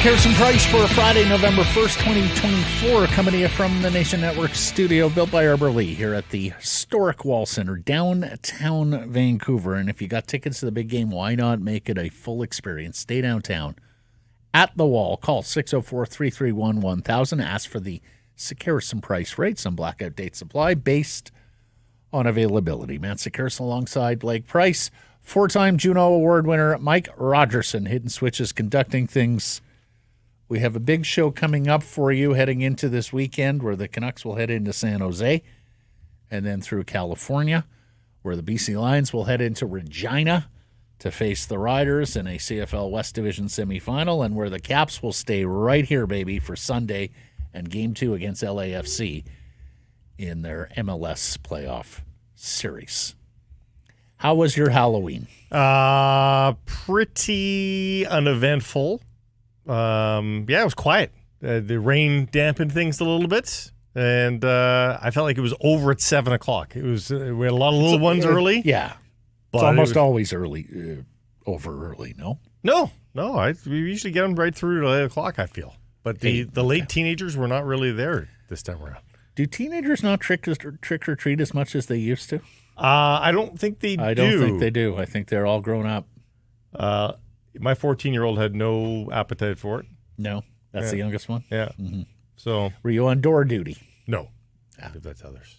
Paterson Price for Friday, November 1st, 2024, coming to you from the Nation Network studio, built by Arbor Lee here at the historic Wall Center, downtown Vancouver. And if you got tickets to the big game, why not make it a full experience? Stay downtown at the Wall. Call 604-331-1000. Ask for the Paterson Price rate. Some blackout dates apply based on availability. Matt Paterson alongside Blake Price. Four-time Juno Award winner Mike Rogerson, Hidden Switches, conducting things. We have a big show coming up for you heading into this weekend where the Canucks will head into San Jose and then through California, where the BC Lions will head into Regina to face the Riders in a CFL West Division semifinal, and where the Caps will stay right here, baby, for Sunday and Game 2 against LAFC in their MLS playoff series. How was your Halloween? Pretty uneventful. It was quiet. The rain dampened things a little bit, and I felt like it was over at 7 o'clock. It was we had a lot of little ones early. Yeah, it's almost always early, over early. No. We usually get them right through to 8 o'clock. I feel, but the late teenagers were not really there this time around. Do teenagers not trick or treat as much as they used to? I don't think they do. I don't think they do. I think they're all grown up. My 14-year-old had no appetite for it. No, that's the youngest one? Yeah. Mm-hmm. So, were you on door duty? No. I believe that's others.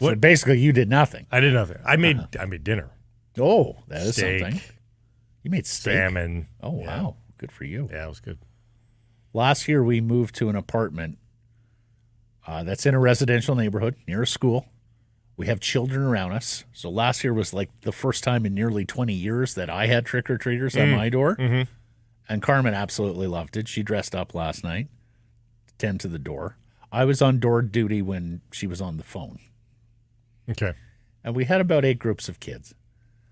So basically you did nothing. I did nothing. I made dinner. Oh, that is Steak, something. You made steak? Salmon. Oh, wow. Good for you. Yeah, it was good. Last year we moved to an apartment that's in a residential neighborhood near a school. We have children around us. So last year was like the first time in nearly 20 years that I had trick-or-treaters at my door. Mm-hmm. And Carmen absolutely loved it. She dressed up last night to tend to the door. I was on door duty when she was on the phone. Okay. And we had about 8 groups of kids.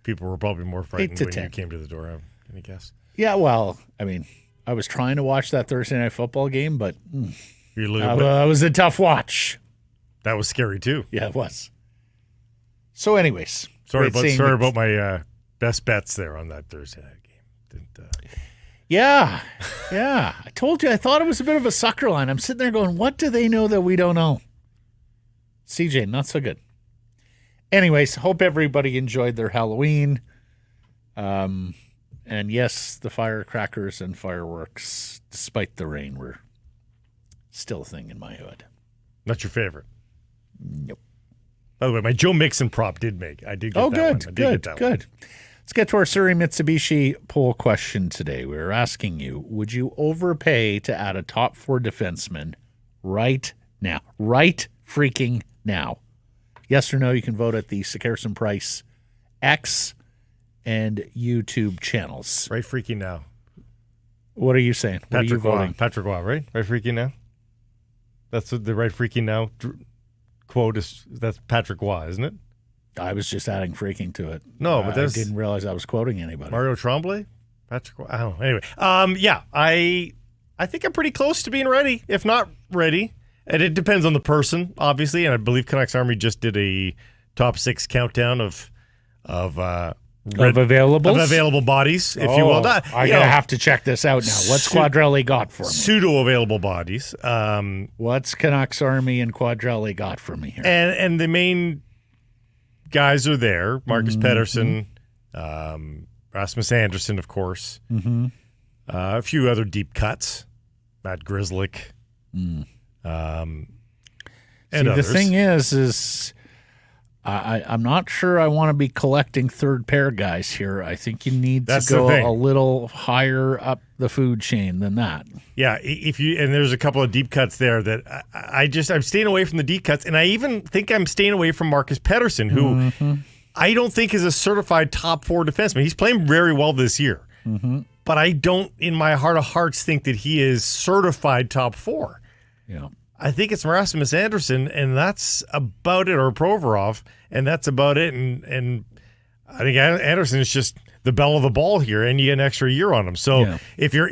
People were probably more frightened when 10. you came to the door, I'm going to guess. Yeah, well, I mean, I was trying to watch that Thursday night football game, but it was a tough watch. That was scary, too. Yeah, it was. So anyways. Sorry about my best bets there on that Thursday night game. Yeah. I told you, I thought it was a bit of a sucker line. I'm sitting there going, what do they know that we don't know? CJ, not so good. Anyways, hope everybody enjoyed their Halloween. And yes, the firecrackers and fireworks, despite the rain, were still a thing in my hood. Not your favorite? Nope. By the way, my Joe Mixon prop did make. I did get that one. Good. Let's get to our Surrey Mitsubishi poll question today. We're asking you, would you overpay to add a top 4 defenseman right now? Right freaking now. Yes or no, you can vote at the Paterson Price X and YouTube channels. Right freaking now. What are you saying? What are you voting? Patrick Waugh, right? Right freaking now? That's what the right freaking now quote is. That's Patrick Waugh, isn't it? I was just adding freaking to it. No, but I didn't realize I was quoting anybody. Mario Tremblay? Patrick Waugh? I don't know. Anyway, I think I'm pretty close to being ready, if not ready. And it depends on the person, obviously. And I believe Canucks Army just did a top 6 countdown of available bodies, if you will. I'm going to have to check this out now. What's Quadrelli got for me? Pseudo-available bodies. What's Canucks Army and Quadrelli got for me here? And the main guys are there. Marcus Paterson, Rasmus Anderson, of course. Mm-hmm. A few other deep cuts. Matt Grzelcyk. And others. The thing is I'm not sure I want to be collecting third pair guys here. I think you need to go a little higher up the food chain than that. Yeah, and there's a couple of deep cuts there that I'm staying away from the deep cuts, and I even think I'm staying away from Marcus Paterson, who I don't think is a certified top 4 defenseman. He's playing very well this year, but I don't, in my heart of hearts, think that he is certified top 4. Yeah. I think it's Rasmus Anderson, and that's about it, or Provorov, and that's about it. And I think Anderson is just the bell of the ball here, and you get an extra year on him. So if you're,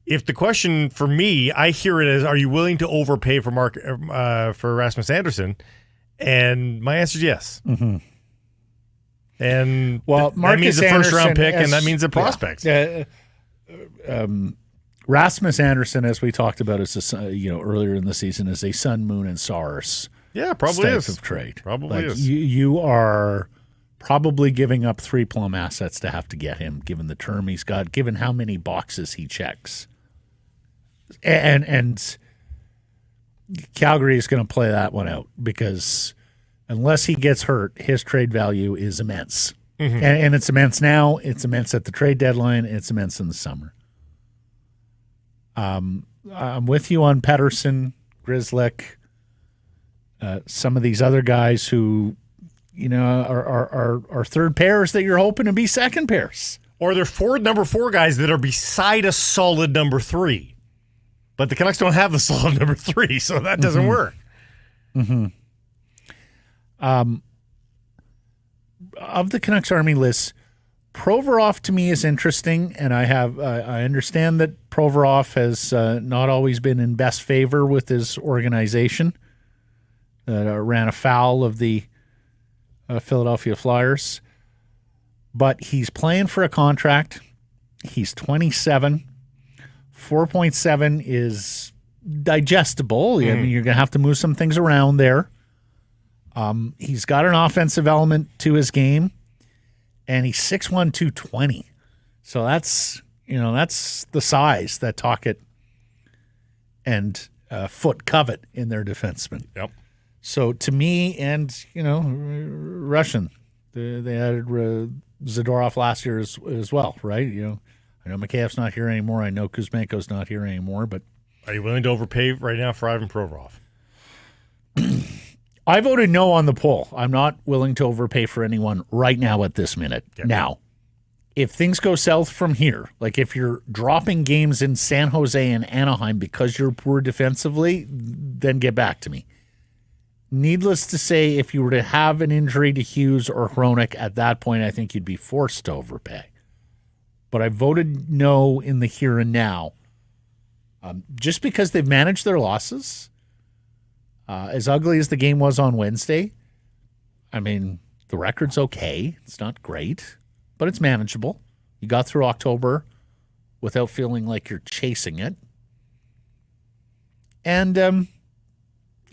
if the question for me, I hear it as, are you willing to overpay for for Rasmus Andersson? And my answer is yes. Mm-hmm. And that means the first round pick, and that means the prospects. Rasmus Andersson, as we talked about, is earlier in the season, is a sun, moon, and stars. Yeah, probably type is. Of trade. Probably is. You are probably giving up 3 plum assets to have to get him, given the term he's got, given how many boxes he checks, and Calgary is going to play that one out because unless he gets hurt, his trade value is immense. Mm-hmm. And it's immense now. It's immense at the trade deadline. It's immense in the summer. I'm with you on Paterson, Grzelcyk, some of these other guys who, are third pairs that you're hoping to be second pairs. Or they're number 4 guys that are beside a solid number 3. But the Canucks don't have the solid number 3, so that doesn't work. Mm-hmm. Of the Canucks Army list, Provorov to me is interesting, and I understand that Provorov has not always been in best favor with his organization. Ran afoul of the Philadelphia Flyers, but he's playing for a contract. He's 27. 4.7 is digestible. I mean, you're going to have to move some things around there. He's got an offensive element to his game, and he's 6'1", 220. So that's the size that Tocchet and Foot covet in their defensemen. Yep. So to me, and Russian, they added Zadorov last year as well, right? I know Mikheyev's not here anymore. I know Kuzmenko's not here anymore. But are you willing to overpay right now for Ivan Provorov? I voted no on the poll. I'm not willing to overpay for anyone right now at this minute. Okay. Now, if things go south from here, like if you're dropping games in San Jose and Anaheim because you're poor defensively, then get back to me. Needless to say, if you were to have an injury to Hughes or Hronek at that point, I think you'd be forced to overpay. But I voted no in the here and now, just because they've managed their losses. As ugly as the game was on Wednesday, I mean, the record's okay. It's not great, but it's manageable. You got through October without feeling like you're chasing it. And,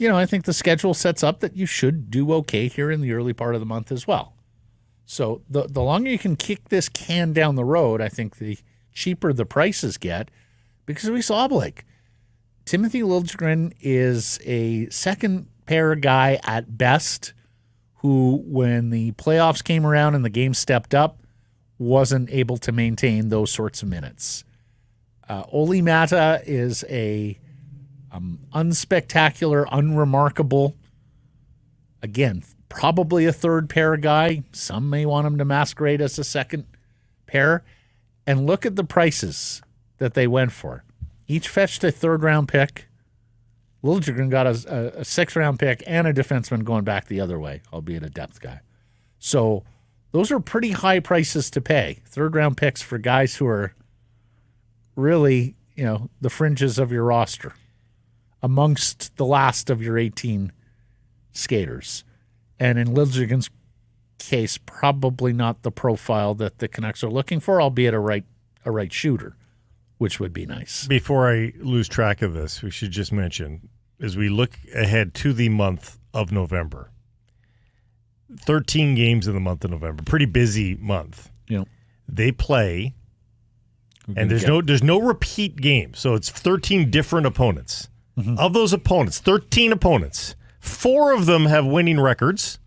I think the schedule sets up that you should do okay here in the early part of the month as well. So the longer you can kick this can down the road, I think the cheaper the prices get, because we saw Blake. Timothy Liljegren is a second pair guy at best who, when the playoffs came around and the game stepped up, wasn't able to maintain those sorts of minutes. Oli Mata is a unspectacular, unremarkable, again, probably a third pair guy. Some may want him to masquerade as a second pair. And look at the prices that they went for. Each fetched a third-round pick. Liljegren got a sixth-round pick and a defenseman going back the other way, albeit a depth guy. So those are pretty high prices to pay. Third-round picks for guys who are really, the fringes of your roster, amongst the last of your 18 skaters. And in Liljegren's case, probably not the profile that the Canucks are looking for, albeit a right shooter, which would be nice. Before I lose track of this, we should just mention, as we look ahead to the month of November, 13 games in the month of November, pretty busy month. They play, and there's no repeat game, so it's 13 different opponents. Mm-hmm. Of those opponents, 13 opponents, 4 of them have winning records,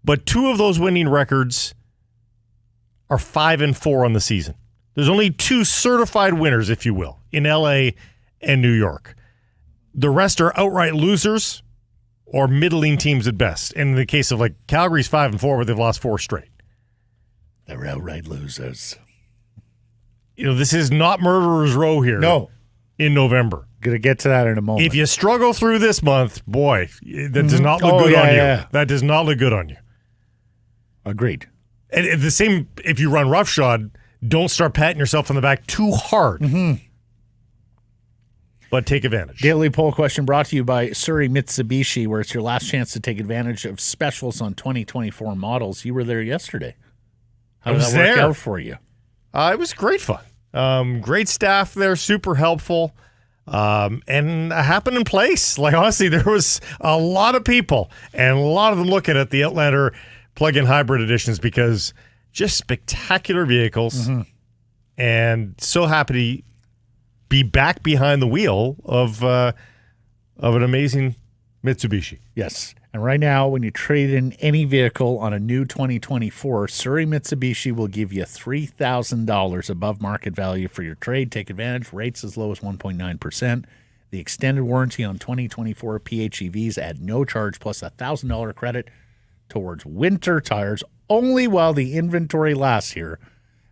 but 2 of those winning records are 5-4 on the season. There's only 2 certified winners, if you will, in LA and New York. The rest are outright losers or middling teams at best. And in the case of Calgary's 5-4, but they've lost 4 straight. They're outright losers. This is not Murderer's Row here. No. In November. Going to get to that in a moment. If you struggle through this month, boy, that does not look good on you. Yeah. That does not look good on you. Agreed. And the same, if you run roughshod, don't start patting yourself on the back too hard. Mm-hmm. But take advantage. Daily poll question brought to you by Surrey Mitsubishi, where it's your last chance to take advantage of specials on 2024 models. You were there yesterday. How did that work out for you? It was great fun. Great staff there, super helpful, and a happening place. Like, honestly, there was a lot of people, and a lot of them looking at the Outlander plug-in hybrid editions because just spectacular vehicles, and so happy to be back behind the wheel of an amazing Mitsubishi. Yes. And right now, when you trade in any vehicle on a new 2024, Surrey Mitsubishi will give you $3,000 above market value for your trade. Take advantage. Rates as low as 1.9%. The extended warranty on 2024 PHEVs at no charge, plus a $1,000 credit towards winter tires only while the inventory lasts here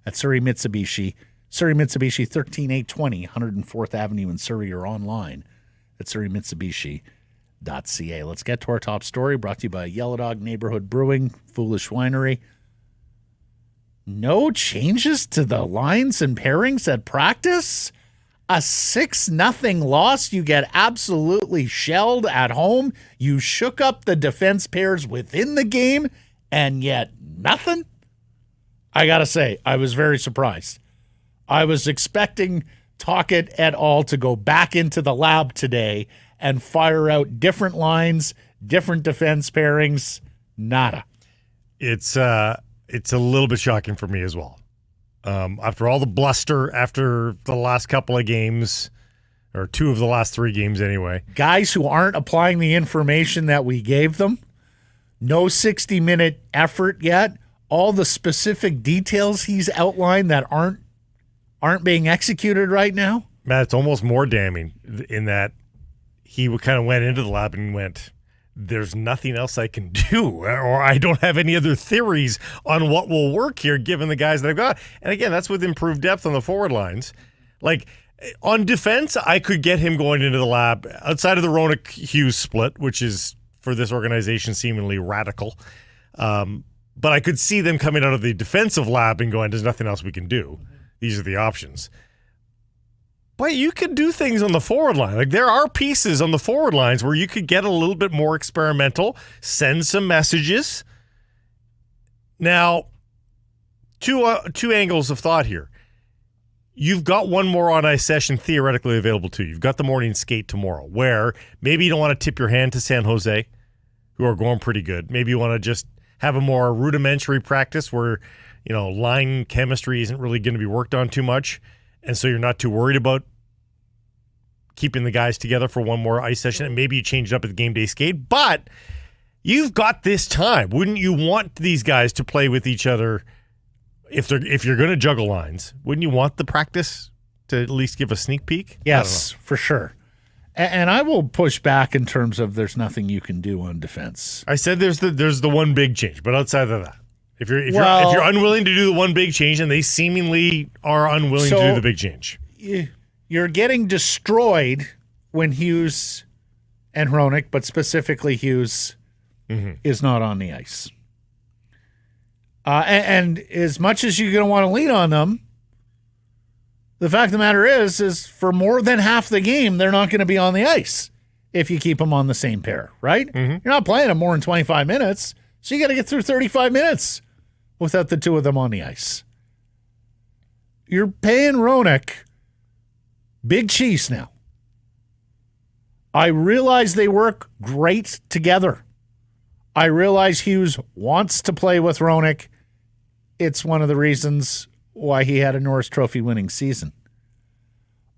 at Surrey Mitsubishi. Surrey Mitsubishi, 13820 104th Avenue in Surrey, or online at surreymitsubishi.ca. Let's get to our top story, brought to you by Yellow Dog Neighborhood Brewing, Foolish Winery. No changes to the lines and pairings at practice? A 6-0 loss. You get absolutely shelled at home. You shook up the defense pairs within the game, and yet nothing? I got to say, I was very surprised. I was expecting Tocchet et al. To go back into the lab today and fire out different lines, different defense pairings. Nada. It's a little bit shocking for me as well. After all the bluster after the last couple of games, or 2 of the last 3 games anyway. Guys who aren't applying the information that we gave them. No 60-minute effort yet. All the specific details he's outlined that aren't being executed right now? Matt, it's almost more damning in that he kind of went into the lab and went, there's nothing else I can do, or I don't have any other theories on what will work here given the guys that I've got. And again, that's with improved depth on the forward lines. Like, on defense, I could get him going into the lab outside of the Roenick-Hughes split, which is, for this organization, seemingly radical. But I could see them coming out of the defensive lab and going, there's nothing else we can do. These are the options. But you could do things on the forward line. Like, there are pieces on the forward lines where you could get a little bit more experimental, send some messages. Now, two angles of thought here. You've got one more on-ice session theoretically available to you. You've got the morning skate tomorrow, where maybe you don't want to tip your hand to San Jose, who are going pretty good. Maybe you want to just have a more rudimentary practice where, line chemistry isn't really going to be worked on too much. And so you're not too worried about keeping the guys together for one more ice session. And maybe you change it up at the game day skate. But you've got this time. Wouldn't you want these guys to play with each other if you're going to juggle lines? Wouldn't you want the practice to at least give a sneak peek? Yes, for sure. And I will push back in terms of there's nothing you can do on defense. I said there's the one big change, but outside of that, if you're unwilling to do the one big change, and they seemingly are unwilling to do the big change, you're getting destroyed when Hughes and Roenick, but specifically Hughes, is not on the ice. And as much as you're going to want to lean on them, the fact of the matter is for more than half the game, they're not going to be on the ice if you keep them on the same pair, right? Mm-hmm. You're not playing them more than 25 minutes, so you got to get through 35 minutes without the 2 of them on the ice. You're paying Roenick big cheese now. I realize they work great together. I realize Hughes wants to play with Roenick. It's one of the reasons why he had a Norris Trophy winning season.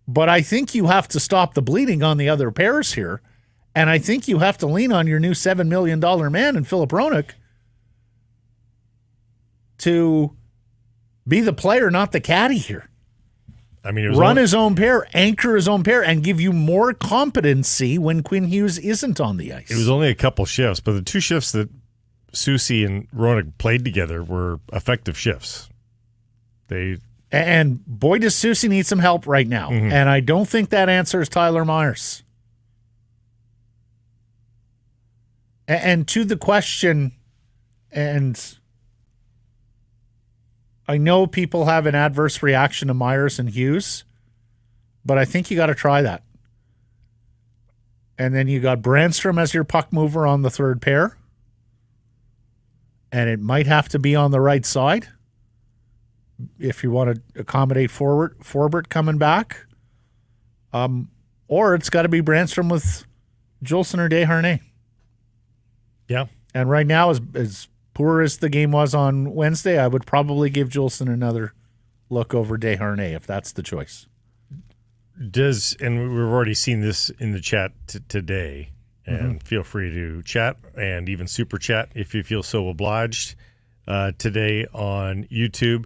But I think you have to stop the bleeding on the other pairs here, and I think you have to lean on your new $7 million man in Philip Roenick to be the player, not the caddy here. I mean, run his own pair, anchor his own pair, and give you more competency when Quinn Hughes isn't on the ice. It was only a couple shifts, but the 2 shifts that Susie and Roenick played together were effective shifts. And boy, does Susie need some help right now. Mm-hmm. And I don't think that answer is Tyler Myers. And to the question, and I know people have an adverse reaction to Myers and Hughes, but I think you got to try that. And then you got Brandstrom as your puck mover on the third pair. And it might have to be on the right side if you want to accommodate Forbert coming back. Or it's got to be Brandstrom with Juleson or Desharnais. Yeah. And right now, as poor as the game was on Wednesday, I would probably give Juleson another look over Desharnais if that's the choice. And we've already seen this in the chat today, and feel free to chat and even super chat if you feel so obliged today on YouTube.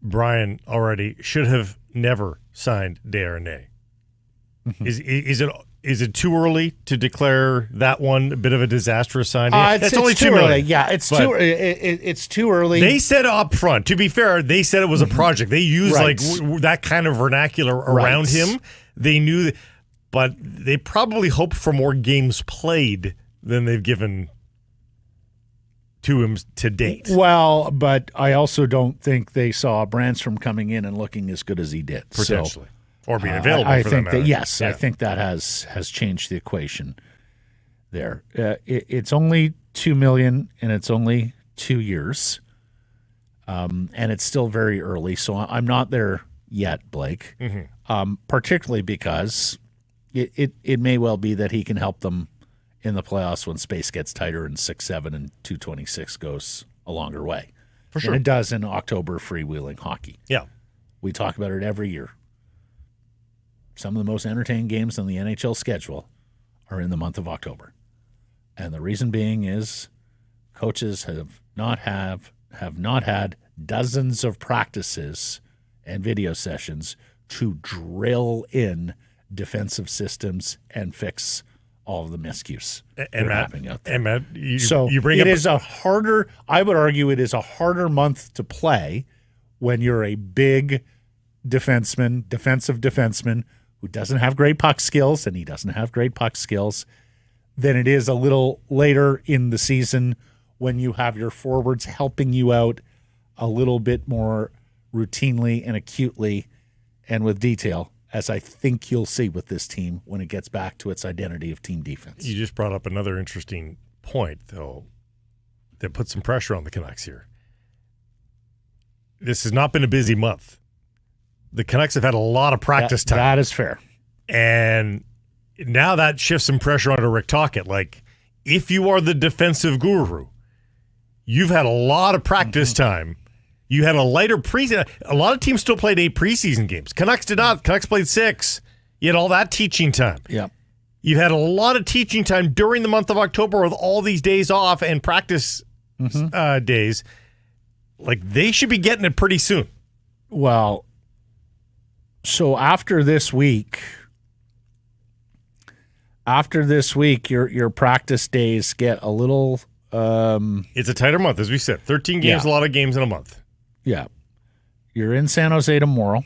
Brian already should have never signed Desharnais. Is it too early to declare that one a bit of a disastrous signing? It's only $2 million. Yeah, it's too early. They said up front. To be fair, they said it was a project. They used that kind of vernacular around him. They knew that, but they probably hoped for more games played than they've given to him to date. Well, but I also don't think they saw Brandstrom coming in and looking as good as he did. Potentially. So, or being available I for think that. Yes, yeah. I think that has changed the equation there. It's only $2 million, and it's only 2 years, and it's still very early. So I'm not there yet, Blake. Particularly because it may well be that he can help them in the playoffs when space gets tighter and 6'7" and 226 goes a longer way. For sure, and it does in October freewheeling hockey. Yeah, we talk about it every year. Some of the most entertaining games on the NHL schedule are in the month of October. And the reason being is coaches have not had dozens of practices and video sessions to drill in defensive systems and fix all of the miscues that are happening out there. And Matt, I would argue it is a harder month to play when you're a big defensive defenseman who doesn't have great puck skills, and he doesn't have great puck skills, than it is a little later in the season when you have your forwards helping you out a little bit more routinely and acutely and with detail, as I think you'll see with this team when it gets back to its identity of team defense. You just brought up another interesting point, though, that puts some pressure on the Canucks here. This has not been a busy month. The Canucks have had a lot of practice time. That is fair. And now that shifts some pressure onto Rick Tocchet. Like, if you are the defensive guru, you've had a lot of practice time. You had a lighter preseason. A lot of teams still played 8 preseason games. Canucks did not. Canucks played 6. You had all that teaching time. Yeah. You had a lot of teaching time during the month of October with all these days off and practice days. Like, they should be getting it pretty soon. Well, so after this week, your practice days get a little. It's a tighter month, as we said. 13 games, a lot of games in a month. Yeah, you're in San Jose tomorrow.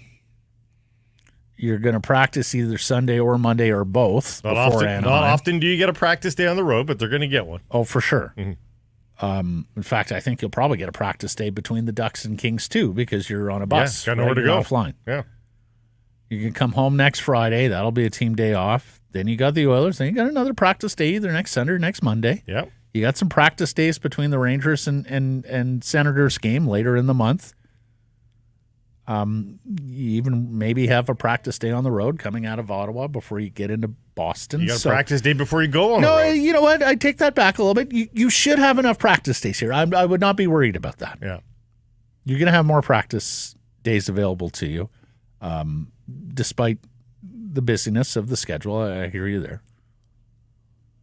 You're going to practice either Sunday or Monday or both. Not often do you get a practice day on the road, but they're going to get one. Oh, for sure. In fact, I think you'll probably get a practice day between the Ducks and Kings too, because you're on a bus. Yeah, got nowhere to go. Offline. Yeah. You can come home next Friday. That'll be a team day off. Then you got the Oilers. Then you got another practice day either next Sunday or next Monday. Yeah. You got some practice days between the Rangers and Senators game later in the month. You even maybe have a practice day on the road coming out of Ottawa before you get into Boston. You got a practice day before you go on the road. No, you know what? I take that back a little bit. You should have enough practice days here. I would not be worried about that. Yeah. You're going to have more practice days available to you, despite the busyness of the schedule. I hear you there.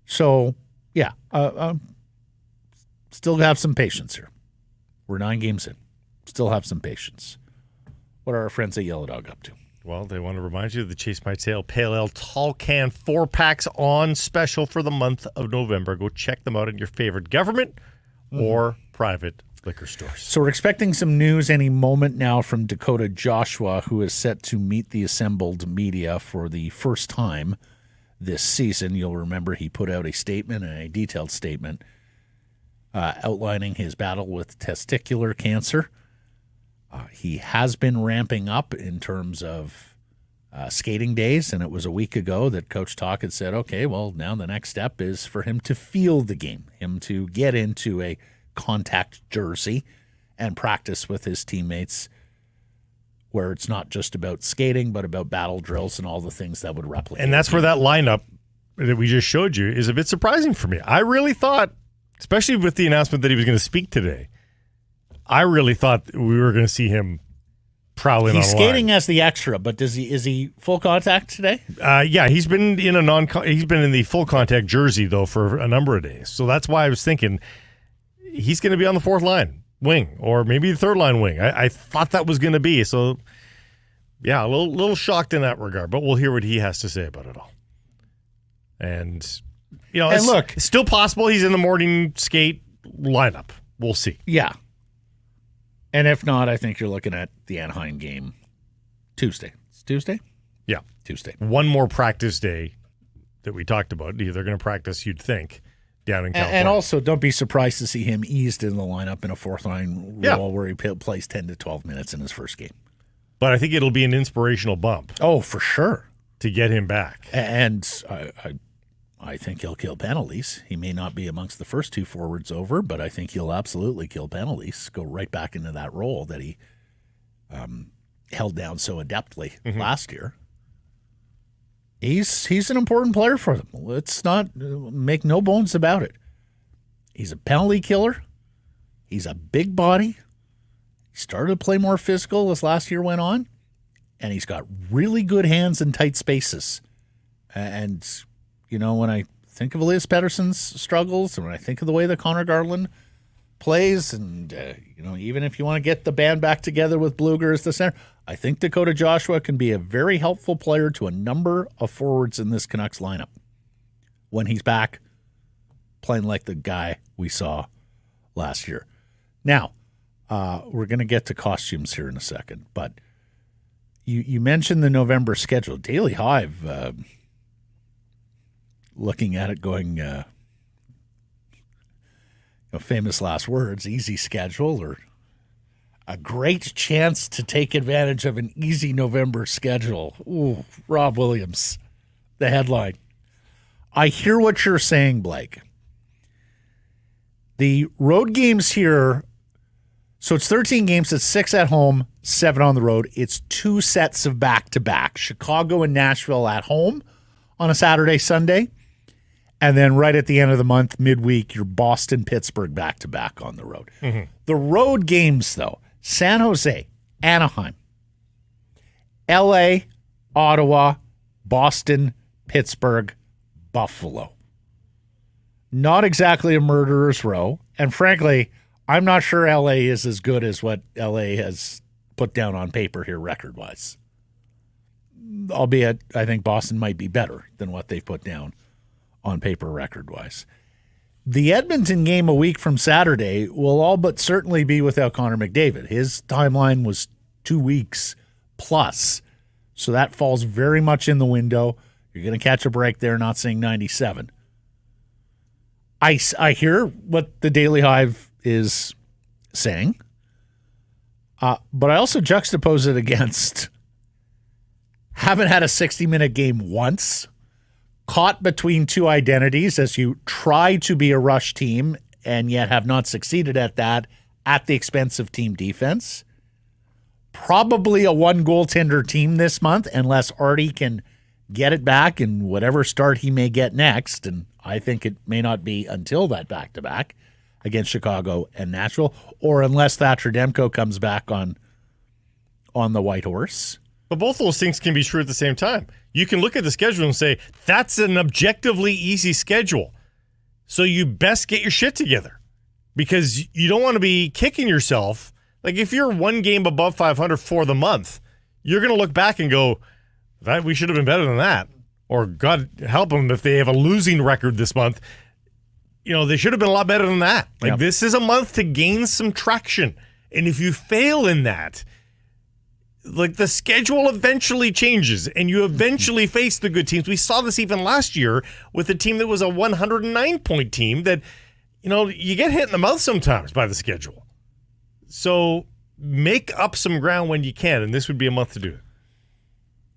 So, yeah, still have some patience here. We're 9 games in. Still have some patience. What are our friends at Yellow Dog up to? Well, they want to remind you of the Chase My Tail Pale Ale Tall Can 4-packs on special for the month of November. Go check them out in your favorite government or private liquor stores. So we're expecting some news any moment now from Dakota Joshua, who is set to meet the assembled media for the first time this season. You'll remember he put out a statement, and a detailed statement, outlining his battle with testicular cancer. He has been ramping up in terms of skating days, and it was a week ago that Coach Tocchet had said, okay, well, now the next step is for him to feel the game, him to get into a contact jersey and practice with his teammates where it's not just about skating, but about battle drills and all the things that would replicate. And that's where that lineup that we just showed you is a bit surprising for me. I really thought, especially with the announcement that he was going to speak today, I really thought we were going to see him prowling on the line. He's skating as the extra, but is he full contact today? Yeah, he's been in the full contact jersey though for a number of days. So that's why I was thinking he's going to be on the fourth line wing or maybe the third line wing. I thought that was going to be. So yeah, a little shocked in that regard, but we'll hear what he has to say about it all. And it's still possible he's in the morning skate lineup. We'll see. Yeah. And if not, I think you're looking at the Anaheim game Tuesday. It's Tuesday? Yeah. Tuesday. One more practice day that we talked about. They're going to practice, you'd think, down in California. And also, don't be surprised to see him eased in the lineup in a fourth-line role where he plays 10 to 12 minutes in his first game. But I think it'll be an inspirational bump. Oh, for sure. To get him back. And I think he'll kill penalties. He may not be amongst the first two forwards over, but I think he'll absolutely kill penalties, go right back into that role that he held down so adeptly last year. He's an important player for them. Let's not make no bones about it. He's a penalty killer. He's a big body. He started to play more physical as last year went on, and he's got really good hands in tight spaces. And when I think of Elias Paterson's struggles, and when I think of the way that Connor Garland plays, and, even if you want to get the band back together with Bluger as the center, I think Dakota Joshua can be a very helpful player to a number of forwards in this Canucks lineup when he's back playing like the guy we saw last year. Now, we're going to get to costumes here in a second, but you mentioned the November schedule. Daily Hive... looking at it going, famous last words, easy schedule or a great chance to take advantage of an easy November schedule. Ooh, Rob Williams, the headline. I hear what you're saying, Blake. The road games here, so it's 13 games, it's 6 at home, 7 on the road. It's 2 sets of back-to-back. Chicago and Nashville at home on a Saturday, Sunday. And then right at the end of the month, midweek, you're Boston, Pittsburgh back-to-back on the road. Mm-hmm. The road games, though, San Jose, Anaheim, L.A., Ottawa, Boston, Pittsburgh, Buffalo. Not exactly a murderer's row. And frankly, I'm not sure L.A. is as good as what L.A. has put down on paper here record-wise. Albeit, I think Boston might be better than what they've put down on paper record-wise. The Edmonton game a week from Saturday will all but certainly be without Connor McDavid. His timeline was 2 weeks plus, so that falls very much in the window. You're going to catch a break there, not saying 97. I hear what the Daily Hive is saying, but I also juxtapose it against haven't had a 60-minute game once, caught between two identities as you try to be a rush team and yet have not succeeded at that at the expense of team defense. Probably a one goaltender team this month unless Artie can get it back in whatever start he may get next. And I think it may not be until that back-to-back against Chicago and Nashville, or unless Thatcher Demko comes back on the White Horse. But both those things can be true at the same time. You can look at the schedule and say, that's an objectively easy schedule. So you best get your shit together because you don't want to be kicking yourself. Like if you're one game above 500 for the month, you're going to look back and go, that we should have been better than that. Or God help them if they have a losing record this month. They should have been a lot better than that. Like This is a month to gain some traction. And if you fail in that, like the schedule eventually changes and you eventually face the good teams. We saw this even last year with a team that was a 109-point team that, you get hit in the mouth sometimes by the schedule. So make up some ground when you can, and this would be a month to do it.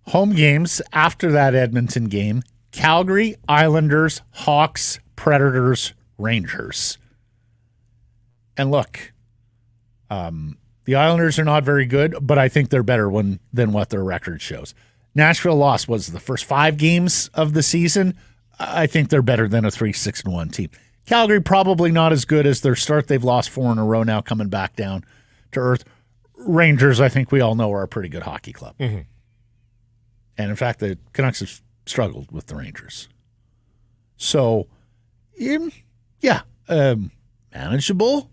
Home games after that Edmonton game: Calgary, Islanders, Hawks, Predators, Rangers. And look, the Islanders are not very good, but I think they're better than what their record shows. Nashville lost was the first 5 games of the season. I think they're better than a 3-6-1 team. Calgary probably not as good as their start. They've lost 4 in a row now, coming back down to earth. Rangers, I think we all know, are a pretty good hockey club. Mm-hmm. And in fact, the Canucks have struggled with the Rangers. So, manageable.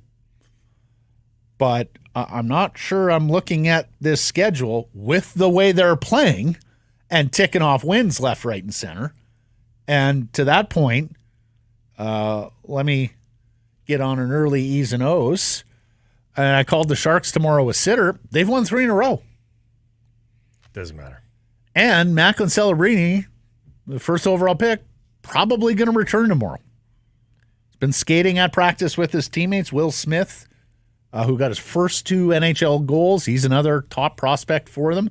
But I'm not sure I'm looking at this schedule with the way they're playing and ticking off wins left, right, and center. And to that point, let me get on an early E's and O's. And I called the Sharks tomorrow a sitter. They've won 3 in a row. Doesn't matter. And Macklin Celebrini, the first overall pick, probably going to return tomorrow. He's been skating at practice with his teammates. Will Smith, who got his first 2 NHL goals. He's another top prospect for them.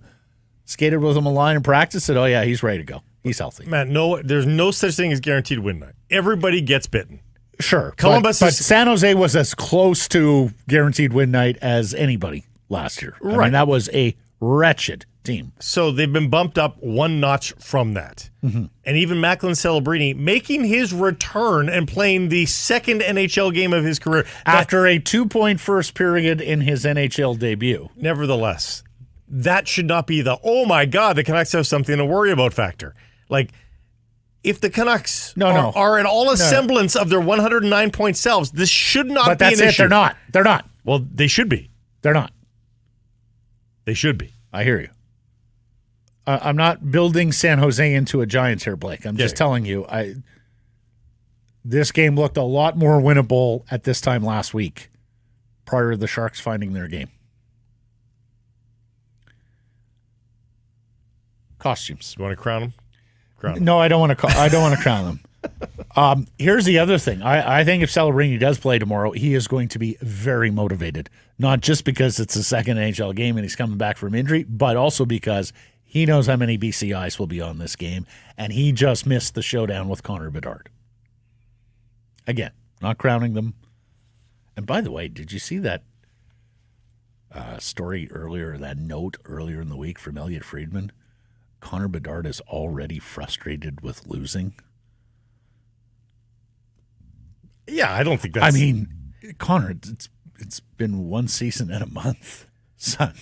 Skated with him a line in practice. Said, oh, yeah, he's ready to go. He's healthy. Matt, no, there's no such thing as guaranteed win night. Everybody gets bitten. Sure. Columbus but San Jose was as close to guaranteed win night as anybody last year. Right. I mean, that was a wretched team. So they've been bumped up 1 notch from that. Mm-hmm. And even Macklin Celebrini making his return and playing the second NHL game of his career. After a 2-point first period in his NHL debut. Nevertheless, that should not be the, oh my God, the Canucks have something to worry about factor. Like, if the Canucks are at all a semblance of their 109-point selves, this should not be an issue. But that's it. They're not. Well, they should be. They're not. They should be. I hear you. I'm not building San Jose into a Giants here, Blake. I'm just telling you, this game looked a lot more winnable at this time last week, prior to the Sharks finding their game. Costumes. You want to crown them? No, I don't want to. I don't want to crown them. Here's the other thing. I think if Celebrini does play tomorrow, he is going to be very motivated. Not just because it's the second NHL game and he's coming back from injury, but also because he knows how many BCIs will be on this game, and he just missed the showdown with Connor Bedard. Again, not crowning them. And by the way, did you see that story earlier, that note earlier in the week from Elliot Friedman? Connor Bedard is already frustrated with losing. Yeah, I don't think that's... I mean, Connor, it's been 1 season and a month. Son,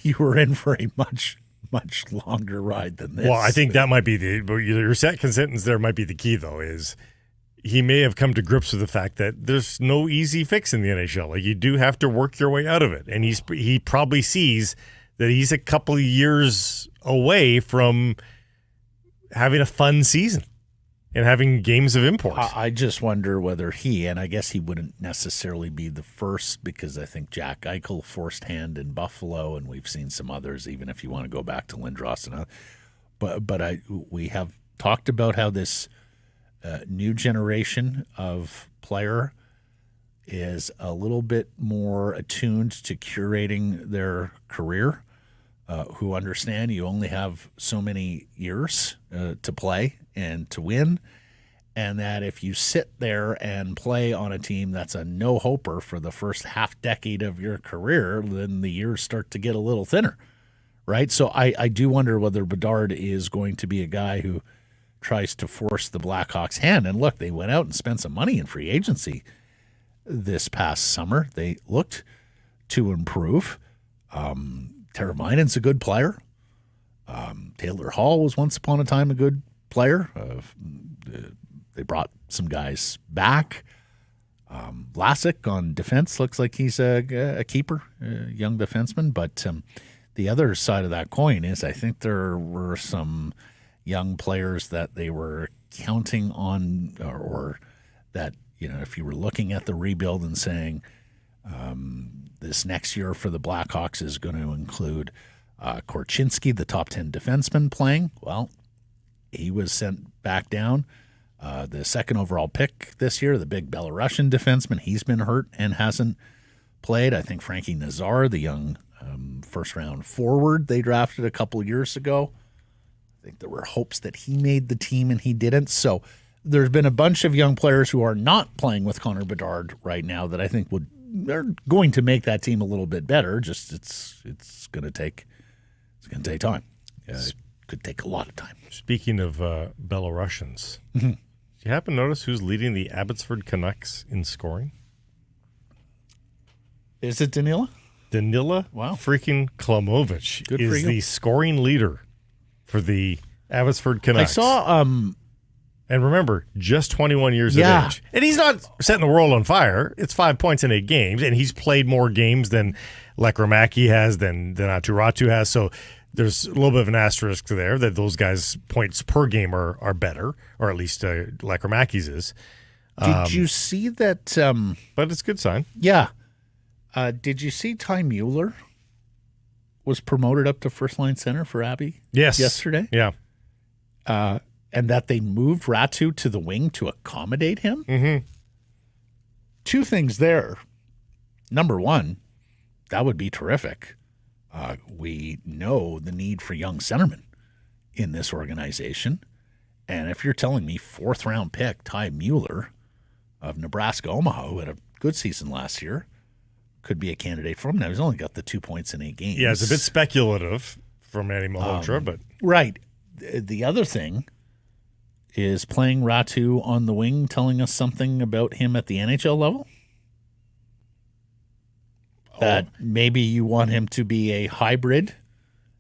you were in for a much, much longer ride than this. Well, I think that might be your second sentence there might be the key, though, is he may have come to grips with the fact that there's no easy fix in the NHL. Like, you do have to work your way out of it. And he probably sees that he's a couple of years away from having a fun season and having games of import. I just wonder whether and I guess he wouldn't necessarily be the first, because I think Jack Eichel forced hand in Buffalo, and we've seen some others, even if you want to go back to Lindros and others. We have talked about how this new generation of player is a little bit more attuned to curating their career, who understand you only have so many years to play and to win, and that if you sit there and play on a team that's a no-hoper for the first half decade of your career, then the years start to get a little thinner, right? So I do wonder whether Bedard is going to be a guy who tries to force the Blackhawks' hand. And look, they went out and spent some money in free agency this past summer. They looked to improve. Teravainen's a good player. Taylor Hall was once upon a time a good player. They brought some guys back. Vlasic on defense looks like he's a keeper, a young defenseman. But the other side of that coin is I think there were some young players that they were counting on, or that, if you were looking at the rebuild and saying this next year for the Blackhawks is going to include Korchinski, the top 10 defenseman, playing. Well, he was sent back down. The second overall pick this year, the big Belarusian defenseman, he's been hurt and hasn't played. I think Frankie Nazar, the young first-round forward they drafted a couple of years ago, I think there were hopes that he made the team and he didn't. So there's been a bunch of young players who are not playing with Connor Bedard right now that I think they're going to make that team a little bit better. Just it's going to take time. It could take a lot of time. Speaking of Belarusians, do you happen to notice who's leading the Abbotsford Canucks in scoring? Is it Danila? Danila freaking Klamovich is the scoring leader for the Abbotsford Canucks. I saw and remember, just 21 years of age. And he's not setting the world on fire. It's 5 points in 8 games, and he's played more games than Lekramaki has, than Aturatu has. So there's a little bit of an asterisk there that those guys' points per game are better, or at least Lekramaki's is. Did you see that? But it's a good sign. Yeah. Did you see Ty Mueller was promoted up to first-line center for Abbey yesterday? Yeah. And that they moved Ratu to the wing to accommodate him? Mm-hmm. Two things there. Number one, that would be terrific. We know the need for young centermen in this organization. And if you're telling me fourth-round pick Ty Mueller of Nebraska Omaha, who had a good season last year, could be a candidate for him. Now, he's only got the 2 points in 8 games. Yeah, it's a bit speculative from Andy Malhotra, but... Right. The other thing is playing Ratu on the wing telling us something about him at the NHL level? That maybe you want him to be a hybrid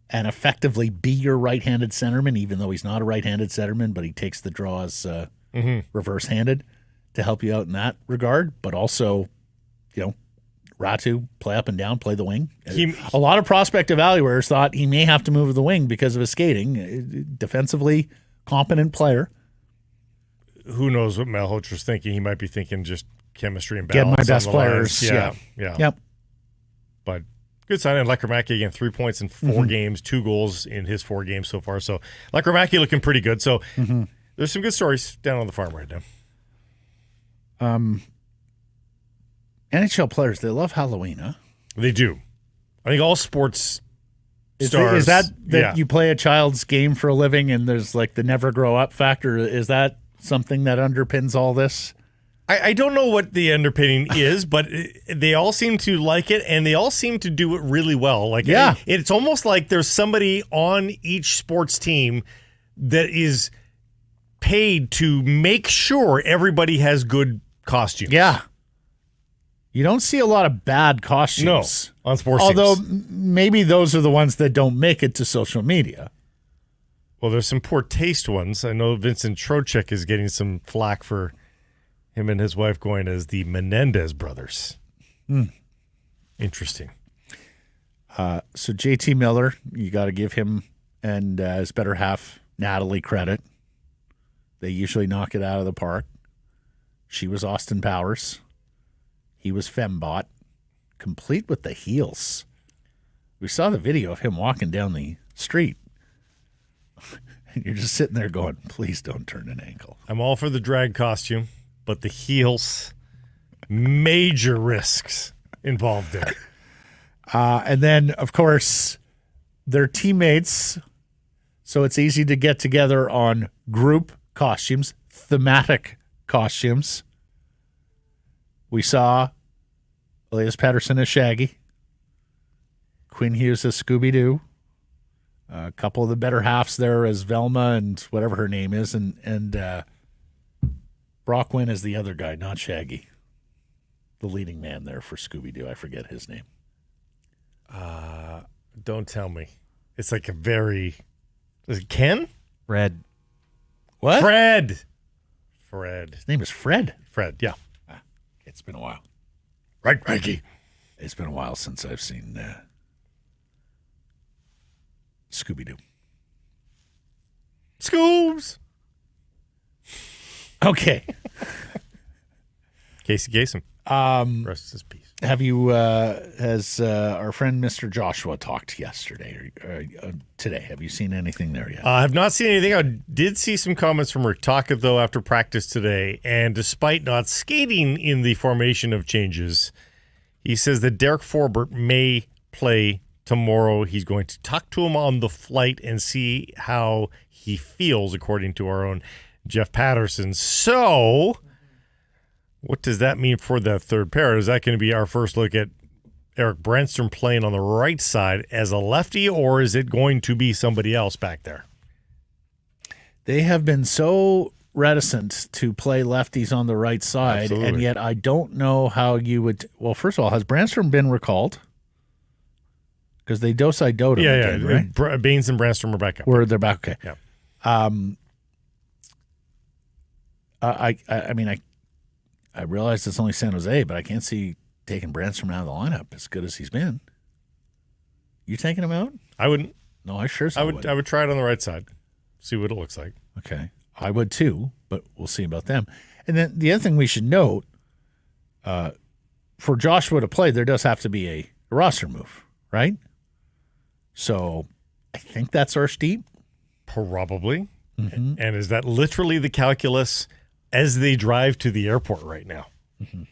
and effectively be your right-handed centerman, even though he's not a right-handed centerman, but he takes the draws reverse-handed to help you out in that regard. But also, Ratu, play up and down, play the wing. A lot of prospect evaluators thought he may have to move to the wing because of his skating. Defensively competent player. Who knows what Malhotra's thinking? He might be thinking just chemistry and get balance. My best players. Yeah. Yep. But good sign. And Lekramaki, again, 3 points in 4 games, 2 goals in his 4 games so far. So Lekramaki looking pretty good. So there's some good stories down on the farm right now. NHL players, they love Halloween, huh? They do. I think all sports stars. Is that you play a child's game for a living and there's like the never grow up factor? Is that something that underpins all this? I don't know what the underpinning is, but they all seem to like it, and they all seem to do it really well. Like, it's almost like there's somebody on each sports team that is paid to make sure everybody has good costumes. Yeah. You don't see a lot of bad costumes. No, on sports Although teams. Maybe those are the ones that don't make it to social media. Well, there's some poor taste ones. I know Vincent Trocheck is getting some flack for him and his wife going as the Menendez brothers. Interesting. So JT Miller, you got to give him and his better half, Natalie, credit. They usually knock it out of the park. She was Austin Powers. He was Fembot, complete with the heels. We saw the video of him walking down the street. And you're just sitting there going, please don't turn an ankle. I'm all for the drag costume, but the heels, major risks involved there. And then, of course, they're teammates, so it's easy to get together on group costumes, thematic costumes. We saw Elias Paterson as Shaggy, Quinn Hughes as Scooby-Doo, a couple of the better halves there as Velma and whatever her name is, and Brock Wynn is the other guy, not Shaggy, the leading man there for Scooby-Doo. I forget his name. Don't tell me. It's like a very... Is it Ken? Fred. What? Fred. His name is Fred. Fred, yeah. It's been a while. Right, Mikey. It's been a while since I've seen Scooby-Doo. Scoobs. Okay. Casey Kasem. Rest his peace. Have you, has our friend Mr. Joshua talked yesterday or today? Have you seen anything there yet? I have not seen anything. I did see some comments from Rick Tocchet, though, after practice today. And despite not skating in the formation of changes, He says that Derek Forbert may play tomorrow. He's going to talk to him on the flight and see how he feels, according to our own Jeff Paterson. So, what does that mean for that third pair? Is that going to be our first look at Eric Brandstrom playing on the right side as a lefty, or is it going to be somebody else back there? They have been so reticent to play lefties on the right side, Absolutely. and yet I don't know how you would. Well, first of all, has Brandstrom been recalled? Because they do-side-doed him again, right? Baines and Brandstrom are back up. They're back, okay. Yeah. I mean, I realize it's only San Jose, but I can't see taking Brandstrom out of the lineup as good as he's been. You taking him out? I wouldn't. No, I sure would. I would try it on the right side, see what it looks like. Okay. I would too, but we'll see about them. And then the other thing we should note, for Joshua to play, there does have to be a roster move, right? So I think that's our steep. Probably. Mm-hmm. And is that literally the calculus as they drive to the airport right now? Mm-hmm.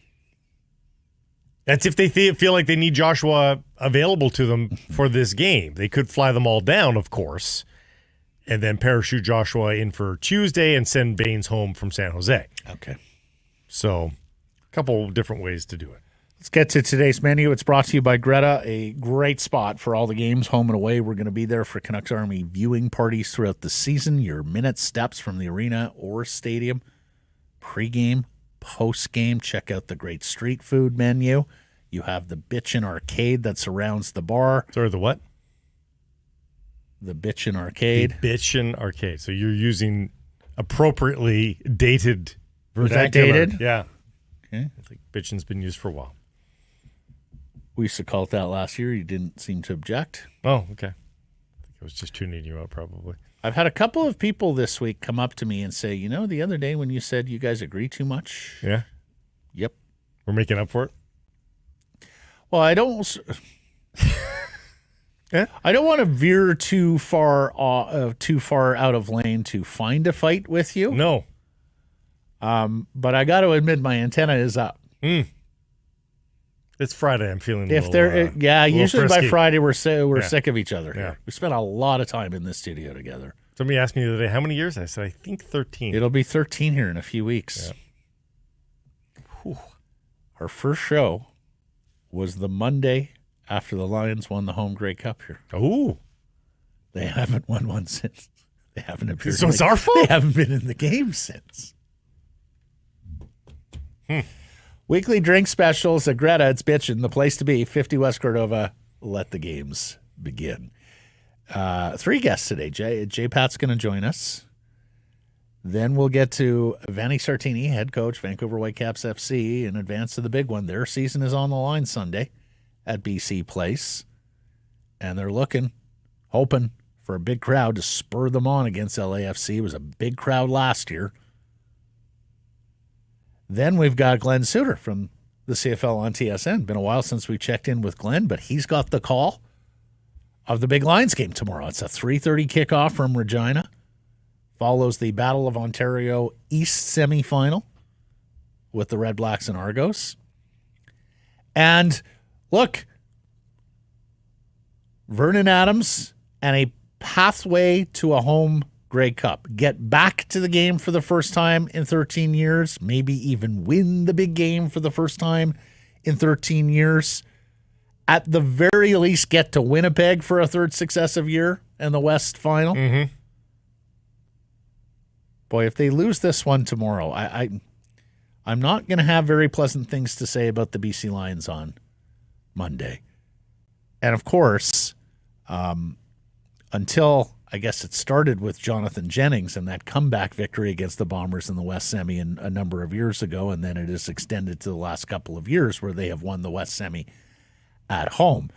That's if they feel like they need Joshua available to them for this game. They could fly them all down, of course, and then parachute Joshua in for Tuesday and send Baines home from San Jose. Okay. So a couple different ways to do it. Let's get to today's menu. It's brought to you by Greta, a great spot for all the games, home and away. We're going to be there for Canucks Army viewing parties throughout the season. Your minute steps from the arena or stadium, pregame, postgame. Check out the great street food menu. You have the Bitchin' Arcade that surrounds the bar. Sorry, the what? The Bitchin' Arcade. The Bitchin' Arcade. So you're using appropriately dated Was that vernacular. dated? Yeah. Okay. I think Bitchin's been used for a while. We used to call it that last year. You didn't seem to object. Oh, okay. I think I was just tuning you out probably. I've had a couple of people this week come up to me and say, you know, the other day when you said you guys agree too much. Yeah? Yep. We're making up for it? Well, I don't. Yeah? I don't want to veer too far out of lane to find a fight with you. No. But I got to admit, my antenna is up. It's Friday. I'm feeling If a they're little, a little usually frisky. by Friday we're sick of each other. Yeah. Here. We spent a lot of time in this studio together. Somebody asked me the other day, how many years? I said, I think 13. It'll be 13 here in a few weeks. Yeah. Our first show was the Monday after the Lions won the home Grey Cup here. Oh. They haven't won one since. They haven't appeared. So it's our fault? They haven't been in the game since. Weekly drink specials at Greta. It's bitchin'. The place to be. 50 West Cordova. Let the games begin. 3 guests today. Jay Pat's going to join us. Then we'll get to Vanni Sartini, head coach, Vancouver Whitecaps FC, in advance of the big one. Their season is on the line Sunday at BC Place. And they're hoping for a big crowd to spur them on against LAFC. It was a big crowd last year. Then we've got Glen Suitor from the CFL on TSN. Been a while since we checked in with Glen, but he's got the call of the big Lions game tomorrow. It's a 3:30 kickoff from Regina. Follows the Battle of Ontario East semifinal with the Red Blacks and Argos. And look, Vernon Adams and a pathway to a home Grey Cup. Get back to the game for the first time in 13 years. Maybe even win the big game for the first time in 13 years. At the very least, get to Winnipeg for a third successive year in the West final. Mm-hmm. Boy, if they lose this one tomorrow, I'm not going to have very pleasant things to say about the BC Lions on Monday. And of course, until I guess it started with Jonathan Jennings and that comeback victory against the Bombers in the West Semi a number of years ago, and then it is extended to the last couple of years where they have won the West Semi at home.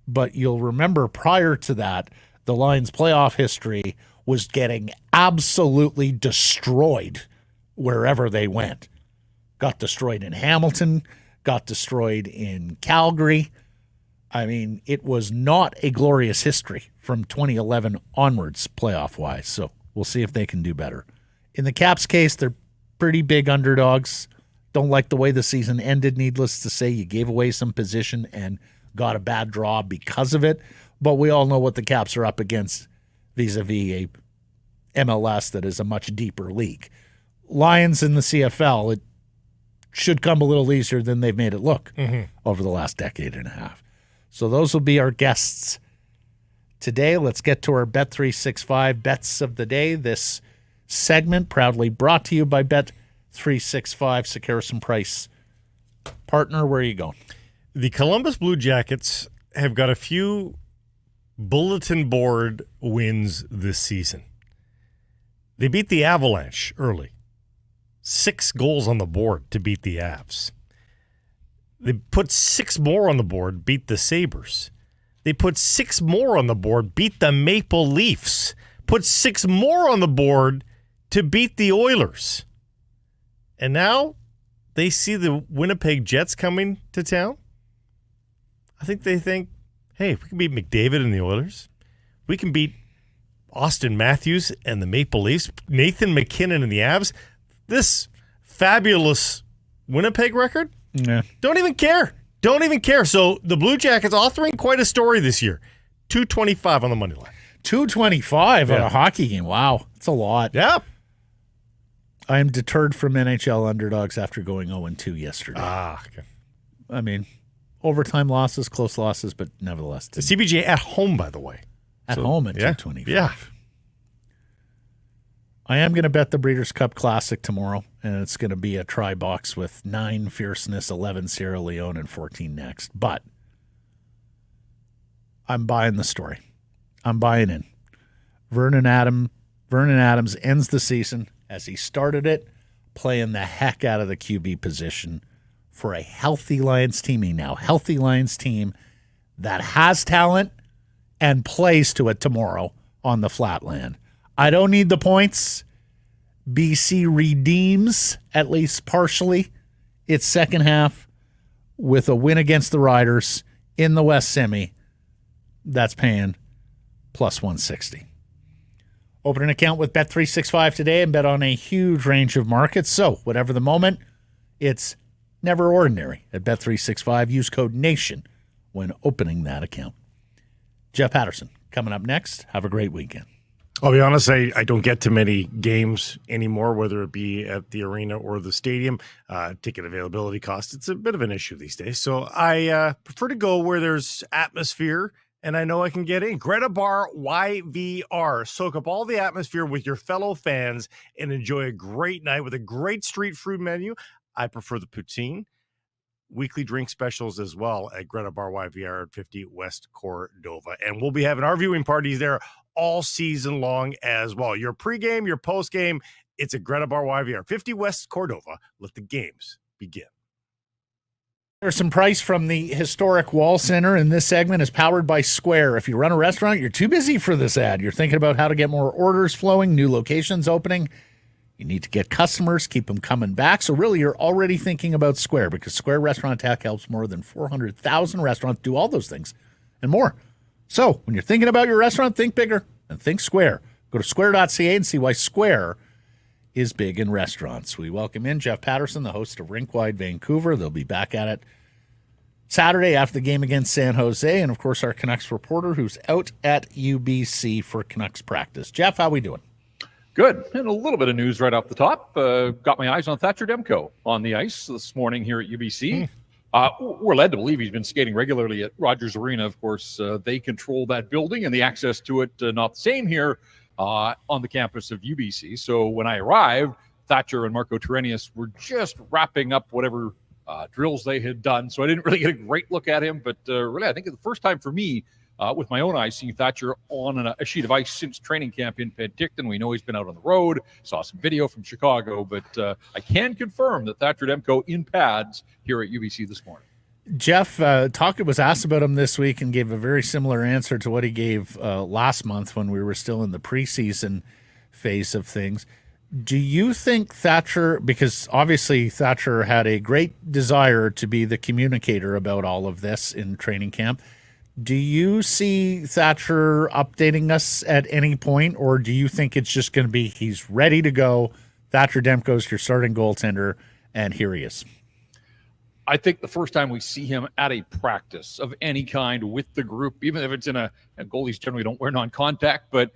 But you'll remember prior to that, the Lions' playoff history was getting absolutely destroyed wherever they went. Got destroyed in Hamilton, got destroyed in Calgary. I mean, it was not a glorious history from 2011 onwards, playoff-wise. So we'll see if they can do better. In the Caps case, they're pretty big underdogs. Don't like the way the season ended, needless to say. You gave away some position and got a bad draw because of it. But we all know what the Caps are up against vis-a-vis a MLS that is a much deeper league. Lions in the CFL, it should come a little easier than they've made it look over the last decade and a half. So those will be our guests today. Let's get to our Bet365 bets of the day. This segment proudly brought to you by Bet365, Sekeres & Price partner. Where are you going? The Columbus Blue Jackets have got a few bulletin board wins this season. They beat the Avalanche early. 6 goals on the board to beat the Avs. They put 6 more on the board, beat the Sabres. They put 6 more on the board, beat the Maple Leafs. Put 6 more on the board to beat the Oilers. And now they see the Winnipeg Jets coming to town. I think they think, hey, if we can beat McDavid and the Oilers, we can beat Austin Matthews and the Maple Leafs, Nathan McKinnon and the Avs. This fabulous Winnipeg record? Yeah. Don't even care. Don't even care. So the Blue Jackets authoring quite a story this year. 225 on the money line. 225 on a hockey game. Wow. That's a lot. Yeah. I am deterred from NHL underdogs after going 0-2 yesterday. Okay. I mean, overtime losses, close losses, but nevertheless. The CBJ at home, by the way. At home at 225. Yeah. I am going to bet the Breeders' Cup Classic tomorrow, and it's going to be a try box with 9 Fierceness, 11 Sierra Leone, and 14 Next. But I'm buying the story. I'm buying in. Vernon Adams ends the season as he started it, playing the heck out of the QB position for a healthy Lions team. Healthy Lions team that has talent and plays to it tomorrow on the Flatland. I don't need the points. BC redeems, at least partially, its second half with a win against the Riders in the West Semi. That's paying plus 160. Open an account with Bet365 today and bet on a huge range of markets. So, whatever the moment, it's never ordinary at Bet365. Use code NATION when opening that account. Jeff Paterson coming up next. Have a great weekend. I'll be honest, I don't get to many games anymore, whether it be at the arena or the stadium. Ticket availability cost, it's a bit of an issue these days. So I prefer to go where there's atmosphere and I know I can get in. Greta Bar YVR. Soak up all the atmosphere with your fellow fans and enjoy a great night with a great street food menu. I prefer the poutine. Weekly drink specials as well at Greta Bar YVR at 50 West Cordova. And we'll be having our viewing parties there all season long as well. Your pregame, your postgame, it's at Greta Bar YVR, 50 West Cordova. Let the games begin. There's some price from the historic Wall Center, and this segment is powered by Square. If you run a restaurant, you're too busy for this ad. You're thinking about how to get more orders flowing, new locations opening. You need to get customers, keep them coming back. So really, you're already thinking about Square because Square Restaurant Tech helps more than 400,000 restaurants do all those things and more. So when you're thinking about your restaurant, think bigger and think Square. Go to square.ca and see why Square is big in restaurants. We welcome in Jeff Paterson, the host of RinkWide Vancouver. They'll be back at it Saturday after the game against San Jose. And, of course, our Canucks reporter who's out at UBC for Canucks practice. Jeff, how we doing? Good. And a little bit of news right off the top. Got my eyes on Thatcher Demko on the ice this morning here at UBC. We're led to believe he's been skating regularly at Rogers Arena. Of course, they control that building and the access to it, not the same here on the campus of UBC. So when I arrived, Thatcher and Marco Terenius were just wrapping up whatever drills they had done. So I didn't really get a great look at him. But really, I think it's the first time for me with my own eyes seeing Thatcher on a sheet of ice since training camp in Penticton. We know he's been out on the road. Saw some video from Chicago. But I can confirm that Thatcher Demko in pads here at UBC this morning. Jeff, Tocchet was asked about him this week and gave a very similar answer to what he gave last month when we were still in the preseason phase of things. Do you think Thatcher, because obviously Thatcher had a great desire to be the communicator about all of this in training camp, do you see Thatcher updating us at any point, or do you think it's just going to be he's ready to go, Thatcher Demko's your starting goaltender, And here he is. I think the first time we see him at a practice of any kind with the group, even if it's in a goalies generally don't wear non-contact, but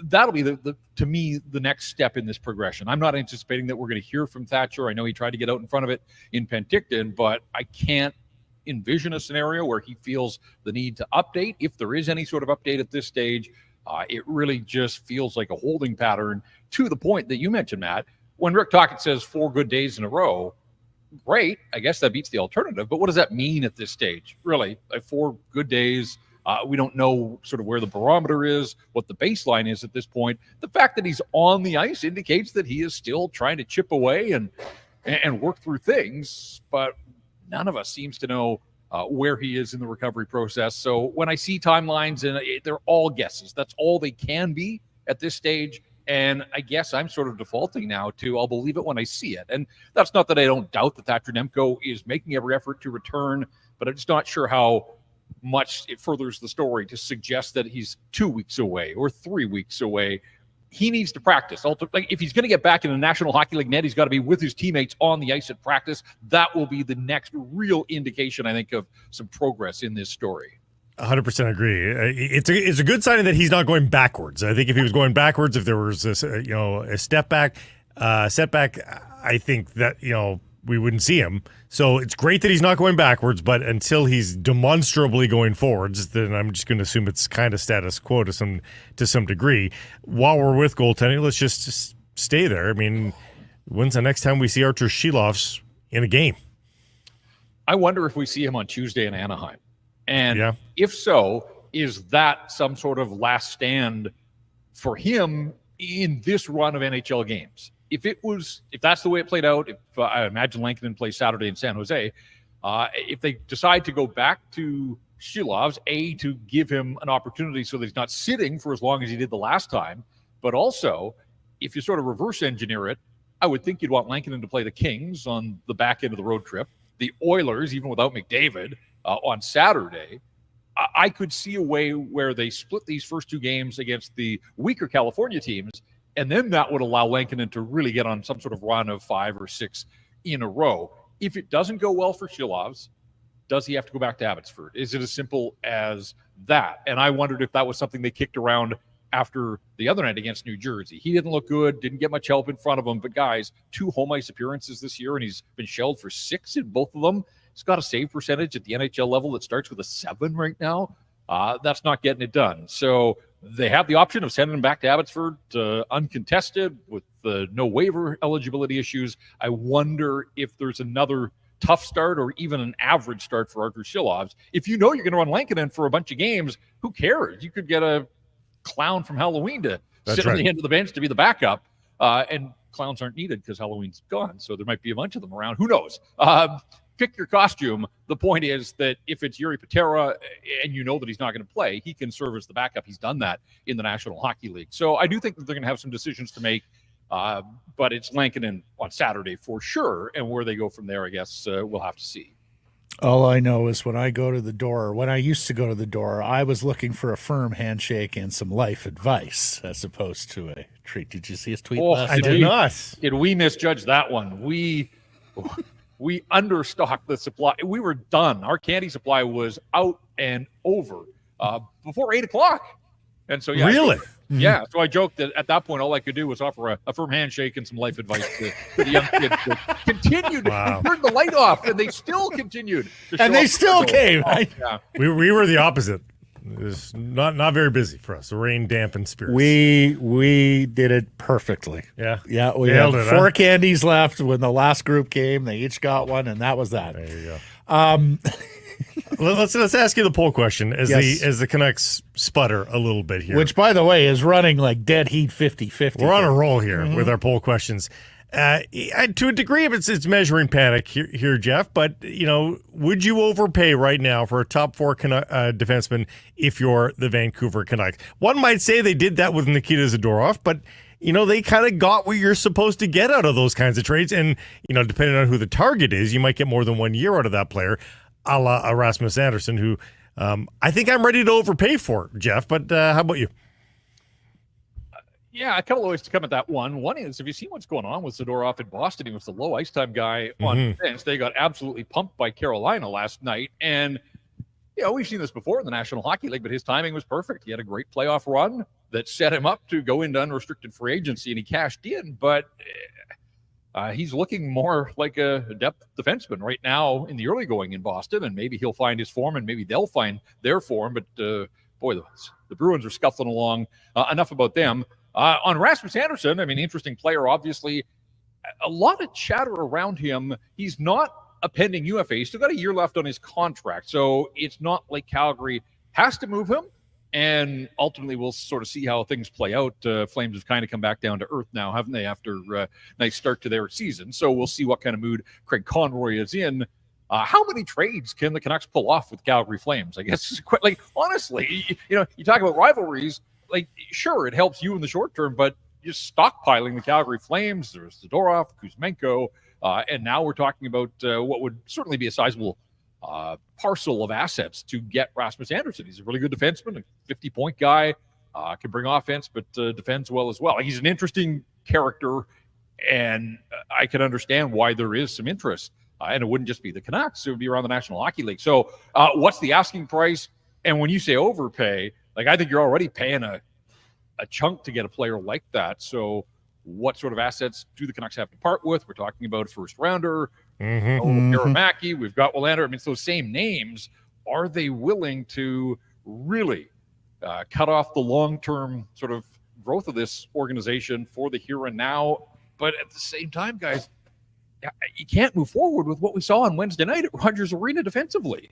that'll be to me the next step in this progression. I'm not anticipating that we're going to hear from Thatcher. I know he tried to get out in front of it in Penticton, but I can't envision a scenario where he feels the need to update. If there is any sort of update at this stage, it really just feels like a holding pattern, to the point that you mentioned, Matt. When Rick Tocchet says 4 good days in a row, great. I guess that beats the alternative. But what does that mean at this stage? Really, 4 good days. We don't know sort of where the barometer is, what the baseline is at this point. The fact that he's on the ice indicates that he is still trying to chip away and work through things. But none of us seems to know where he is in the recovery process. So when I see timelines, and they're all guesses, that's all they can be at this stage. And I guess I'm sort of defaulting now to I'll believe it when I see it. And that's not that I don't doubt that Thatcher Demko is making every effort to return, but I'm just not sure how much it furthers the story to suggest that he's 2 weeks away or 3 weeks away. He needs to practice. Like, if he's going to get back in the National Hockey League net, he's got to be with his teammates on the ice at practice. That will be the next real indication, I think, of some progress in this story. 100% agree. It's a good sign that he's not going backwards. I think if he was going backwards, if there was this, a setback, I think that we wouldn't see him. So it's great that he's not going backwards, but until he's demonstrably going forwards, then I'm just going to assume it's kind of status quo to some degree. While we're with goaltending, let's just stay there. I mean, when's the next time we see Artur Shilovs in a game? I wonder if we see him on Tuesday in Anaheim. And if so, is that some sort of last stand for him in this run of NHL games? If that's the way it played out, if I imagine Lankinen plays Saturday in San Jose, if they decide to go back to Shilovs, to give him an opportunity so that he's not sitting for as long as he did the last time, but also if you sort of reverse engineer it, I would think you'd want Lankinen to play the Kings on the back end of the road trip, the Oilers, even without McDavid, on Saturday. I could see a way where they split these first 2 games against the weaker California teams, and then that would allow Lankinen to really get on some sort of run of 5 or 6 in a row. If it doesn't go well for Shilovs, does he have to go back to Abbotsford? Is it as simple as that? And I wondered if that was something they kicked around after the other night against New Jersey. He didn't look good, didn't get much help in front of him, but guys, 2 home ice appearances this year, and he's been shelled for 6 in both of them. He's got a save percentage at the NHL level that starts with a 7 right now. That's not getting it done. So they have the option of sending him back to Abbotsford uncontested with no waiver eligibility issues. I wonder if there's another tough start or even an average start for Artur Shilovs. If you know you're going to run Lankinen for a bunch of games, who cares? You could get a clown from Halloween to sit on the end of the bench to be the backup. And clowns aren't needed because Halloween's gone. So there might be a bunch of them around. Who knows? Pick your costume. The point is that if it's Jiri Patera and you know that he's not going to play, he can serve as the backup. He's done that in the National Hockey League. So I do think that they're going to have some decisions to make, but it's Lankinen on Saturday for sure. And where they go from there, I guess we'll have to see. All I know is when I used to go to the door, I was looking for a firm handshake and some life advice as opposed to a treat. Did you see his tweet last night? I did not. Did we misjudge that one? We understocked the supply. We were done. Our candy supply was out and over before 8 o'clock. And so, really? Yeah. So I joked that at that point, all I could do was offer a firm handshake and some life advice to the young kids that continued to turn the light off, and they still continued. And they still came. Yeah. We were the opposite. It was not very busy for us. The rain dampened spirits. We did it perfectly. Yeah. We had 4 candies left when the last group came. They each got one, and that was that. There you go. Let's ask you the poll question as the Canucks sputter a little bit here. Which, by the way, is running like dead heat 50-50. We're on a roll here with our poll questions. To a degree, it's measuring panic here, Jeff. But would you overpay right now for a top 4 defenseman if you're the Vancouver Canucks? One might say they did that with Nikita Zadorov, but they kind of got what you're supposed to get out of those kinds of trades. And depending on who the target is, you might get more than 1 year out of that player, a la Rasmus Andersson, who I think I'm ready to overpay for, Jeff. But how about you? Yeah, a couple of ways to come at that one. One is, if you see what's going on with Zadorov in Boston, he was the low ice time guy on defense. They got absolutely pumped by Carolina last night. And, we've seen this before in the National Hockey League, but his timing was perfect. He had a great playoff run that set him up to go into unrestricted free agency, and he cashed in. But he's looking more like a depth defenseman right now in the early going in Boston, and maybe he'll find his form, and maybe they'll find their form. But, boy, the Bruins are scuffling along. Enough about them. On Rasmus Andersson, interesting player, obviously. A lot of chatter around him. He's not a pending UFA. He's still got a year left on his contract. So it's not like Calgary has to move him. And ultimately, we'll sort of see how things play out. Flames have kind of come back down to earth now, haven't they, after a nice start to their season. So we'll see what kind of mood Craig Conroy is in. How many trades can the Canucks pull off with Calgary Flames? I guess it's quite, honestly, you talk about rivalries. Sure, it helps you in the short term, but just stockpiling the Calgary Flames. There's Zadorov, Kuzmenko, and now we're talking about what would certainly be a sizable parcel of assets to get Rasmus Andersson. He's a really good defenseman, a 50-point guy, can bring offense, but defends well as well. He's an interesting character, and I can understand why there is some interest. And it wouldn't just be the Canucks. It would be around the National Hockey League. So what's the asking price? And when you say overpay, I think you're already paying a chunk to get a player like that. So what sort of assets do the Canucks have to part with? We're talking about a first rounder, Aramaki, we've got Willander. It's those same names. Are they willing to really cut off the long-term sort of growth of this organization for the here and now? But at the same time, guys, you can't move forward with what we saw on Wednesday night at Rogers Arena defensively.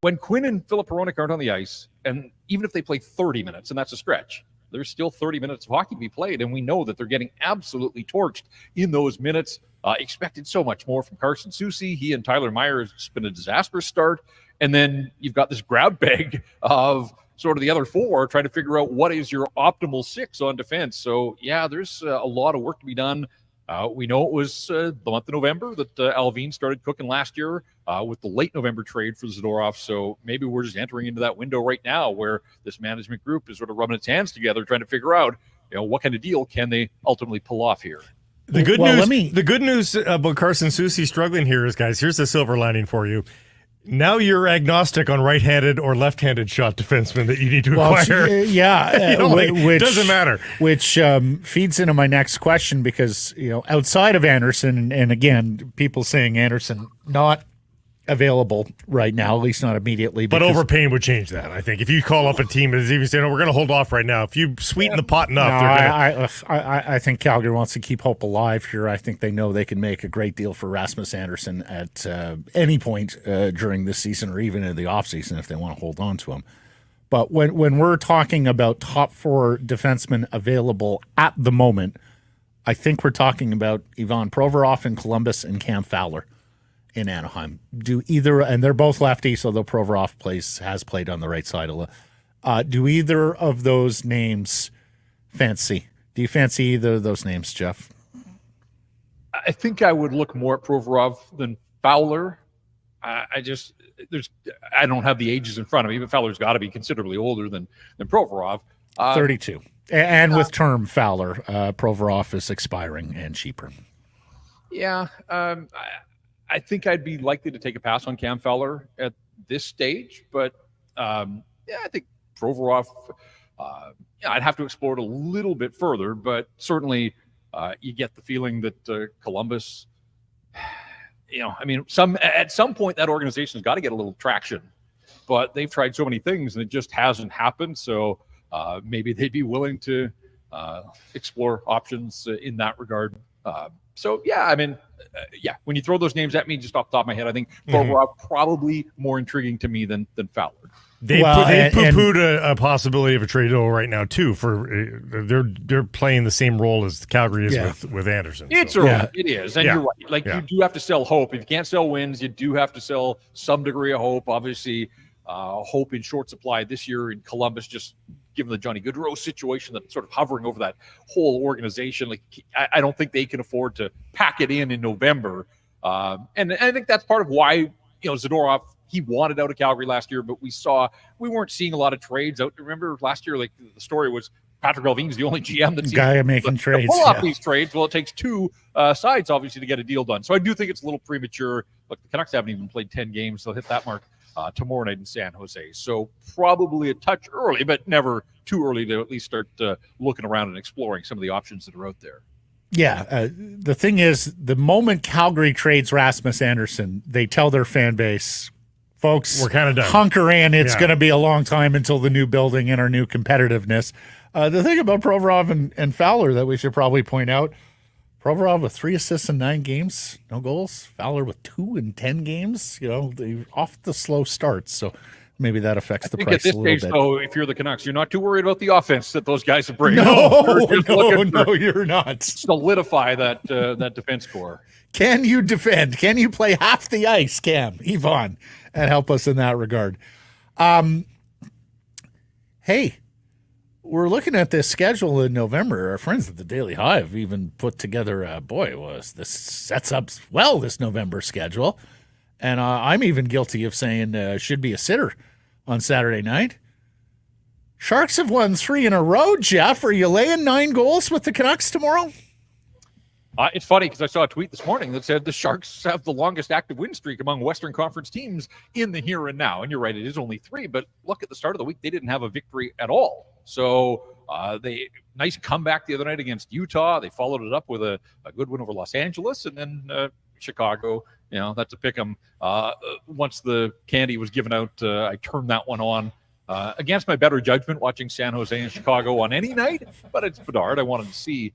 When Quinn and Filip Hronek aren't on the ice, and even if they play 30 minutes, and that's a stretch, there's still 30 minutes of hockey to be played, and we know that they're getting absolutely torched in those minutes. Expected so much more from Carson Soucy. He and Tyler Myers, it's been a disastrous start. And then you've got this grab bag of sort of the other four trying to figure out what is your optimal six on defense. So, there's a lot of work to be done. We know it was the month of November that Alvin started cooking last year with the late November trade for Zadorov. So maybe we're just entering into that window right now where this management group is sort of rubbing its hands together, trying to figure out, what kind of deal can they ultimately pull off here. The good news about Carson Soucy struggling here is, guys, here's the silver lining for you. Now you're agnostic on right-handed or left-handed shot defensemen that you need to acquire. Which doesn't matter. Which feeds into my next question because, outside of Andersson, and again, people saying Andersson not available right now, at least not immediately. But overpaying would change that, I think. If you call up a team and even say, no, we're going to hold off right now. If you sweeten the pot enough, I think Calgary wants to keep hope alive here. I think they know they can make a great deal for Rasmus Andersson at any point during this season or even in the offseason if they want to hold on to him. But when we're talking about top four defensemen available at the moment, I think we're talking about Ivan Provorov in Columbus and Cam Fowler in Anaheim. Do either, and they're both lefties, although Provorov has played on the right side. Do either of those names fancy? Do you fancy either of those names, Jeff? I think I would look more at Provorov than Fowler. I don't have the ages in front of me, but Fowler's got to be considerably older than Provorov. 32. And with term Fowler, Provorov is expiring and cheaper. Yeah. I think I'd be likely to take a pass on Cam Fowler at this stage, but I think Provorov, I'd have to explore it a little bit further, but certainly you get the feeling that Columbus, at some point that organization's got to get a little traction, but they've tried so many things and it just hasn't happened. So maybe they'd be willing to explore options in that regard. When you throw those names at me, just off the top of my head, I think Provorov probably more intriguing to me than Fowler. They poo-pooed a possibility of a trade right now too. For they're playing the same role as Calgary is with Andersson. It's early. It is, and you're right. You do have to sell hope. If you can't sell wins, you do have to sell some degree of hope. Obviously, hope in short supply this year in Columbus, just given the Johnny Gaudreau situation that's sort of hovering over that whole organization. I don't think they can afford to pack it in November. And I think that's part of why, Zadorov he wanted out of Calgary last year, but we weren't seeing a lot of trades out. Remember last year, like the story was Patrick Relvine's the only GM that's making trades. Pull off these trades. Well, it takes two sides, obviously, to get a deal done. So I do think it's a little premature. Look, the Canucks haven't even played 10 games. They'll hit that mark tomorrow night in San Jose. So probably a touch early, but never too early to at least start looking around and exploring some of the options that are out there. Yeah. The thing is, the moment Calgary trades Rasmus Andersson, they tell their fan base, folks, we're kind of done. Hunker in. It's going to be a long time until the new building and our new competitiveness. The thing about Provorov and Fowler that we should probably point out, Provorov with 3 assists in 9 games, no goals. Fowler with 2 in 10 games. They off the slow starts. So maybe that affects the price a little bit. At this stage, though, if you're the Canucks, you're not too worried about the offense that those guys have bring. No, you're not. Solidify that defense core. Can you defend? Can you play half the ice, Cam, Yvonne, and help us in that regard? Hey, we're looking at this schedule in November. Our friends at the Daily Hive even put together, this sets up well, this November schedule. And I'm even guilty of saying should be a sitter on Saturday night. Sharks have won 3 in a row, Jeff. Are you laying 9 goals with the Canucks tomorrow? It's funny because I saw a tweet this morning that said the Sharks have the longest active win streak among Western Conference teams in the here and now. And you're right, it is only 3. But look, at the start of the week, they didn't have a victory at all. So nice comeback the other night against Utah. They followed it up with a good win over Los Angeles, and then Chicago. That's a pick 'em. Once the candy was given out, I turned that one on against my better judgment, watching San Jose and Chicago on any night. But it's Bedard. I wanted to see.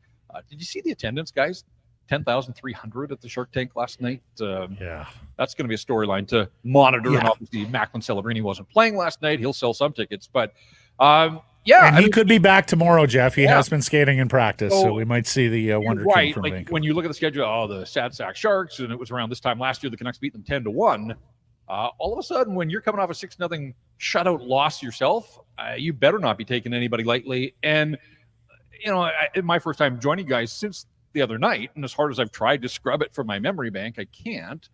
Did you see the attendance, guys? 10,300 at the Shark Tank last night. Yeah. That's going to be a storyline to monitor. Yeah. And obviously, Macklin Celebrini wasn't playing last night. He'll sell some tickets. But, and he could be back tomorrow, Jeff. He has been skating in practice, so we might see the Wonder King from Vancouver. When you look at the schedule, the sad sack Sharks, and it was around this time last year, the Canucks beat them 10-1. All of a sudden, when you're coming off a 6-0 shutout loss yourself, you better not be taking anybody lightly. And my first time joining you guys since the other night, and as hard as I've tried to scrub it from my memory bank, I can't.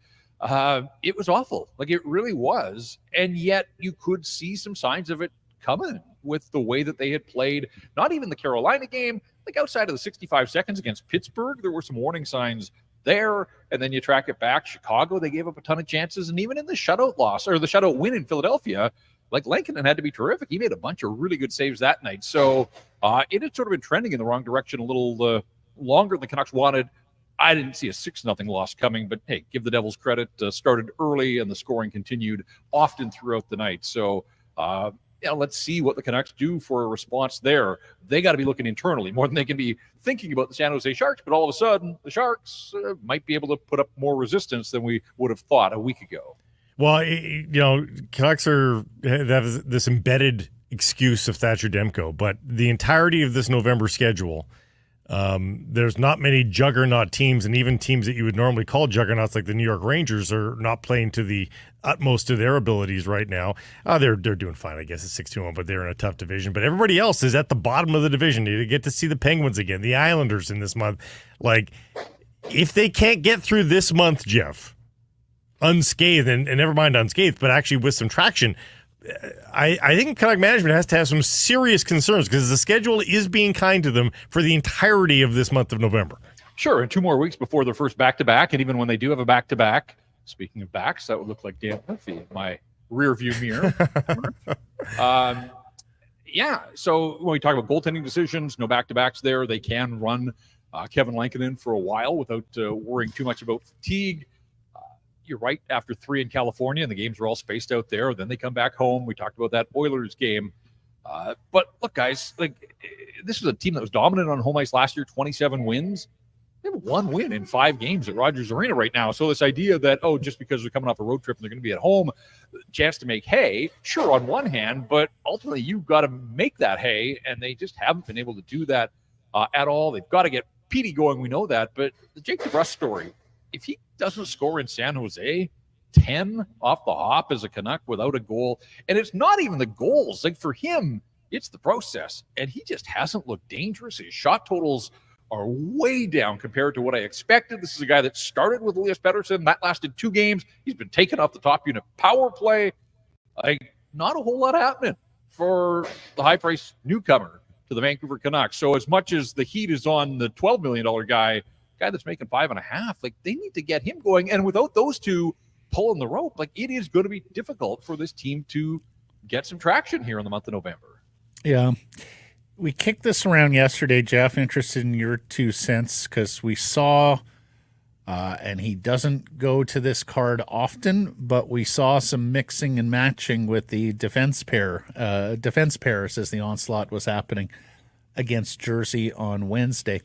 It was awful. Like, it really was. And yet you could see some signs of it coming with the way that they had played. Not even the Carolina game. Like, outside of the 65 seconds against Pittsburgh, there were some warning signs there. And then you track it back. Chicago, they gave up a ton of chances. And even in the shutout loss, or the shutout win in Philadelphia, like, Lankinen had to be terrific. He made a bunch of really good saves that night. So it had sort of been trending in the wrong direction a little longer than the Canucks wanted. I didn't see a 6-0 loss coming, but hey, give the Devils credit. Started early and the scoring continued often throughout the night. So, let's see what the Canucks do for a response there. They got to be looking internally more than they can be thinking about the San Jose Sharks. But all of a sudden, the Sharks might be able to put up more resistance than we would have thought a week ago. Well, Canucks have this embedded excuse of Thatcher Demko, but the entirety of this November schedule, there's not many juggernaut teams, and even teams that you would normally call juggernauts like the New York Rangers are not playing to the utmost of their abilities right now. They're doing fine, I guess, at 6-2-1, but they're in a tough division. But everybody else is at the bottom of the division. You get to see the Penguins again, the Islanders in this month. Like, if they can't get through this month, Jeff, unscathed, and never mind unscathed, but actually with some traction, I think Canuck management has to have some serious concerns because the schedule is being kind to them for the entirety of this month of November. Sure, and 2 more weeks before their first back-to-back, and even when they do have a back-to-back, speaking of backs, that would look like Dan Murphy in my rear-view mirror. So when we talk about goaltending decisions, no back-to-backs there, they can run Kevin Lankinen for a while without worrying too much about fatigue. You're right, after 3 in California, and the games were all spaced out there. Then they come back home. We talked about that Oilers game. But look, guys, this was a team that was dominant on home ice last year, 27 wins. They have 1 win in 5 games at Rogers Arena right now. So this idea that, just because they're coming off a road trip and they're going to be at home, chance to make hay, sure, on one hand, but ultimately you've got to make that hay, and they just haven't been able to do that at all. They've got to get Petey going, we know that. But the Jake DeBrusk story, if he doesn't score in San Jose, 10 off the hop as a Canuck without a goal. And it's not even the goals. Like, for him, it's the process. And he just hasn't looked dangerous. His shot totals are way down compared to what I expected. This is a guy that started with Elias Paterson. That lasted 2 games. He's been taken off the top unit power play. Not a whole lot happening for the high-priced newcomer to the Vancouver Canucks. So as much as the heat is on the $12 million guy that's making $5.5, like they need to get him going. And without those two pulling the rope, like it is going to be difficult for this team to get some traction here in the month of November. Yeah. We kicked this around yesterday, Jeff. Interested in your 2 cents because we saw, and he doesn't go to this card often, but we saw some mixing and matching with the defense pairs as the onslaught was happening against Jersey on Wednesday.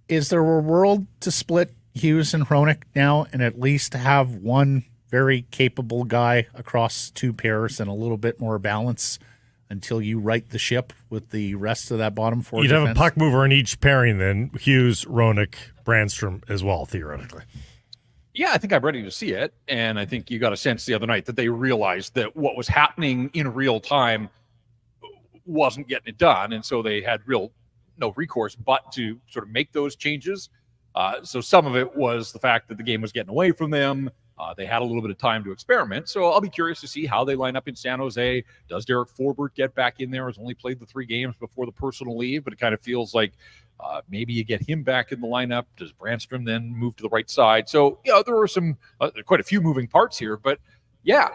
Is there a world to split Hughes and Hronek now and at least have one very capable guy across 2 pairs and a little bit more balance until you right the ship with the rest of that bottom 4 You'd defense? have a puck mover in each pairing then, Hughes, Hronek, Brandstrom as well, theoretically. Yeah, I think I'm ready to see it. And I think you got a sense the other night that they realized that what was happening in real time wasn't getting it done. And so they had no recourse but to sort of make those changes. So some of it was the fact that the game was getting away from them. They had a little bit of time to experiment. So I'll be curious to see how they line up in San Jose. Does Derek Forbort get back in there? Has only played the 3 games before the personal leave, but it kind of feels like maybe you get him back in the lineup. Does Brandstrom then move to the right side? So, there are some quite a few moving parts here. But, yeah,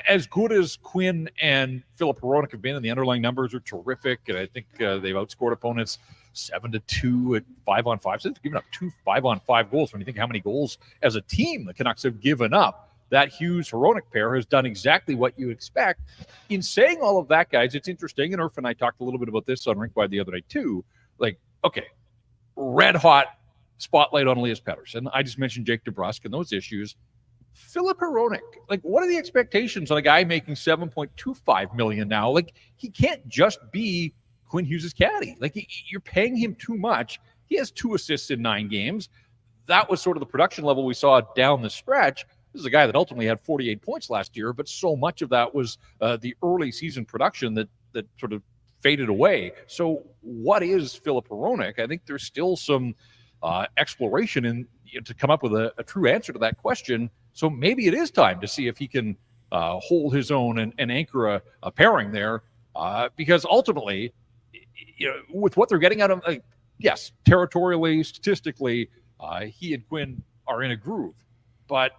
as good as Quinn and Philip Hronek have been, and the underlying numbers are terrific, and I think they've outscored opponents 7-2 at 5-on-5. So they've given up 2 5-on-5 goals. When you think how many goals as a team the Canucks have given up, that Hughes-Hronek pair has done exactly what you expect. In saying all of that, guys, it's interesting, and Irf and I talked a little bit about this on RinkWide the other night too. Like, okay, red-hot spotlight on Elias Paterson. I just mentioned Jake DeBrusk and those issues. Philip Hronek, like, what are the expectations on a guy making $7.25 million now? Like, he can't just be Quinn Hughes' caddy. Like, you're paying him too much. He has 2 assists in 9 games. That was sort of the production level we saw down the stretch. This is a guy that ultimately had 48 points last year, but so much of that was the early season production that sort of faded away. So what is Philip Hronek? I think there's still some exploration to come up with a true answer to that question. So maybe it is time to see if he can hold his own and anchor a pairing there, because ultimately, with what they're getting out of him, yes, territorially, statistically, he and Quinn are in a groove. But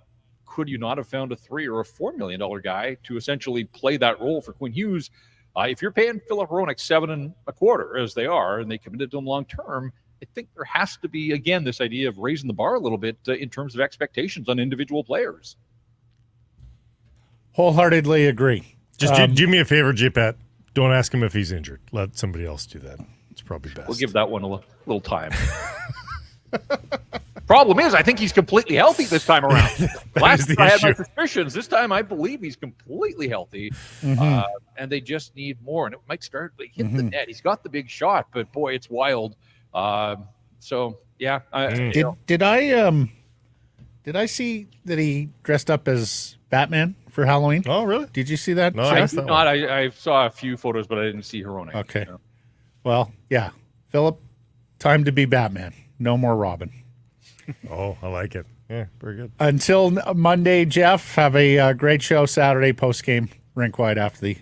could you not have found a $3 or a $4 million guy to essentially play that role for Quinn Hughes? If you're paying Philip Hronek $7.25, as they are, and they committed to him long term, I think there has to be, again, this idea of raising the bar a little bit in terms of expectations on individual players. Wholeheartedly agree. Just do me a favor, J-Pat. Don't ask him if he's injured. Let somebody else do that. It's probably best. We'll give that one a little time. Problem is, I think he's completely healthy this time around. Last time I had my suspicions. This time I believe he's completely healthy. Mm-hmm. And they just need more. And it might start hit the net. He's got the big shot, but boy, it's wild. So yeah. Did I see that he dressed up as Batman for Halloween? Oh, really? Did you see that? No, I did not. I saw a few photos, but I didn't see Hronek. Okay. Well, yeah. Philip, time to be Batman. No more Robin. Oh, I like it. Yeah, very good. Until Monday, Jeff, have a great show Saturday post-game RinkWide after the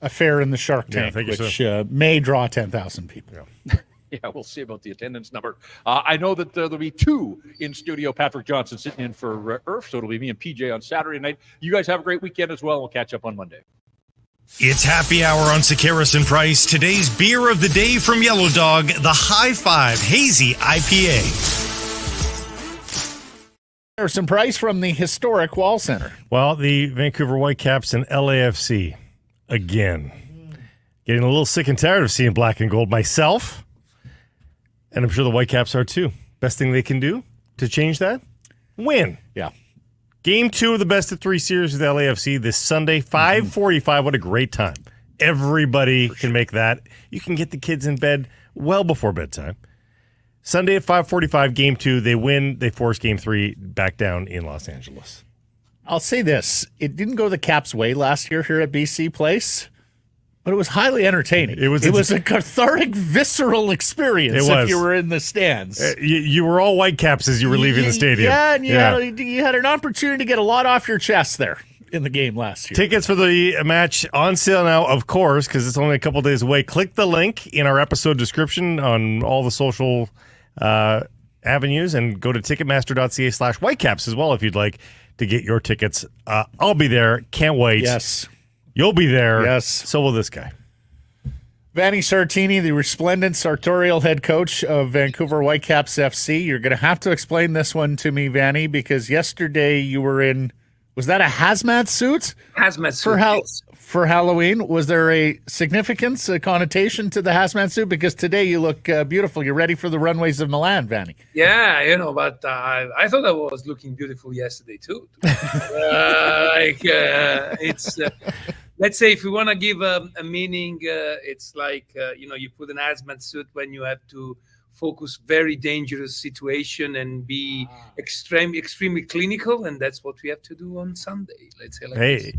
affair in the Shark Tank, which may draw 10,000 people. Yeah. Yeah, we'll see about the attendance number. I know that there'll be 2 in studio. Patrick Johnson sitting in for Irf, so it'll be me and PJ on Saturday night. You guys have a great weekend as well. We'll catch up on Monday. It's happy hour on Sekeres and Price. Today's beer of the day from Yellow Dog, the High Five Hazy IPA. There's some price from the historic Wall Center. Well, the Vancouver Whitecaps and LAFC again. Getting a little sick and tired of seeing black and gold myself. And I'm sure the Whitecaps are too. Best thing they can do to change that? Win. Yeah. Game 2 of the best of 3 series with LAFC this Sunday, 5:45. What a great time. Everybody can make that. You can get the kids in bed well before bedtime. Sunday at 5:45, Game 2. They win. They force Game 3 back down in Los Angeles. I'll say this. It didn't go the Caps' way last year here at BC Place, But it was highly entertaining. It was a cathartic, visceral experience if you were in the stands. You were all Whitecaps as you were leaving the stadium. Yeah, and you had an opportunity to get a lot off your chest there in the game last year. Tickets for the match on sale now, of course, because it's only a couple days away. Click the link in our episode description on all the social avenues and go to ticketmaster.ca/Whitecaps as well if you'd like to get your tickets. I'll be there. Can't wait. Yes. You'll be there. Yes. So will this guy. Vanni Sartini, the resplendent sartorial head coach of Vancouver Whitecaps FC. You're going to have to explain this one to me, Vanni, because yesterday you were in, was that a hazmat suit? Hazmat suit. For Halloween. Was there a significance, a connotation to the hazmat suit? Because today you look beautiful. You're ready for the runways of Milan, Vanni. Yeah, but I thought I was looking beautiful yesterday too. It's let's say if we want to give a meaning, it's like you put an hazmat suit when you have to focus very dangerous situation and be extremely clinical, and that's what we have to do on Sunday. Let's say like this.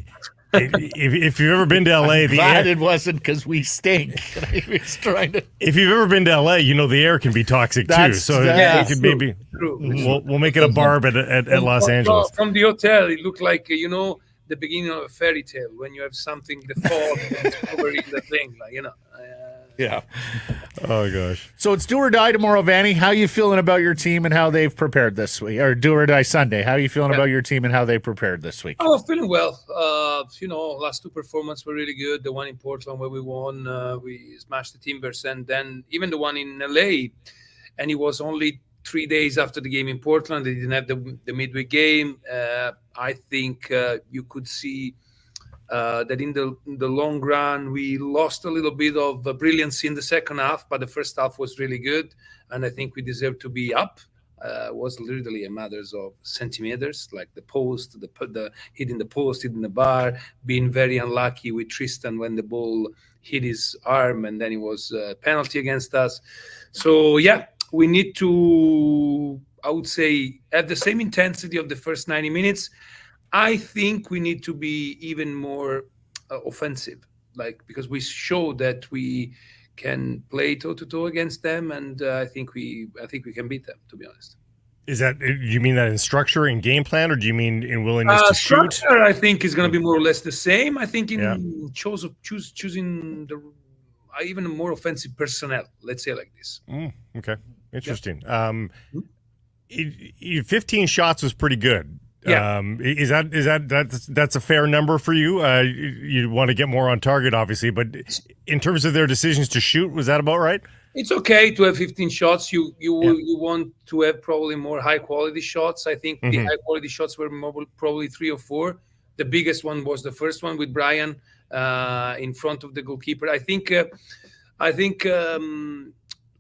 If you've ever been to LA, It wasn't because we stink. If you've ever been to LA, the air can be toxic too. So it could maybe we'll make it a barb at Los Angeles. From the hotel, it looked like the beginning of a fairy tale when you have something that falls over in the thing, Yeah. Oh gosh. So it's do or die tomorrow, Vanni. How you feeling about your team and how they've prepared this week? Or do or die Sunday. How you feeling about your team and how they prepared this week? Oh, feeling well. Last two performances were really good. The one in Portland where we won, we smashed the Timbers, and then even the one in LA, and it was only 3 days after the game in Portland. They didn't have the midweek game. I think you could see that in the long run, we lost a little bit of brilliance in the second half, but the first half was really good, and I think we deserve to be up. It was literally a matter of centimeters, like the post, the hitting the post, hitting the bar, being very unlucky with Tristan when the ball hit his arm, and then it was a penalty against us. So, yeah, we need to, I would say, have the same intensity of the first 90 minutes. I think we need to be even more offensive, because we show that we can play toe-to-toe against them, and I think we can beat them, to be honest. Do you mean that in structure and game plan, or do you mean in willingness to shoot? Structure, I think, is going to be more or less the same. I think in choosing the even more offensive personnel, let's say like this. Okay, interesting. Yeah. 15 shots was pretty good. Yeah. That's a fair number for you? You want to get more on target, obviously, but in terms of their decisions to shoot, was that about right? It's okay to have 15 shots. You want to have probably more high quality shots. I think the high quality shots were probably 3 or 4. The biggest one was the first one with Brian in front of the goalkeeper. I think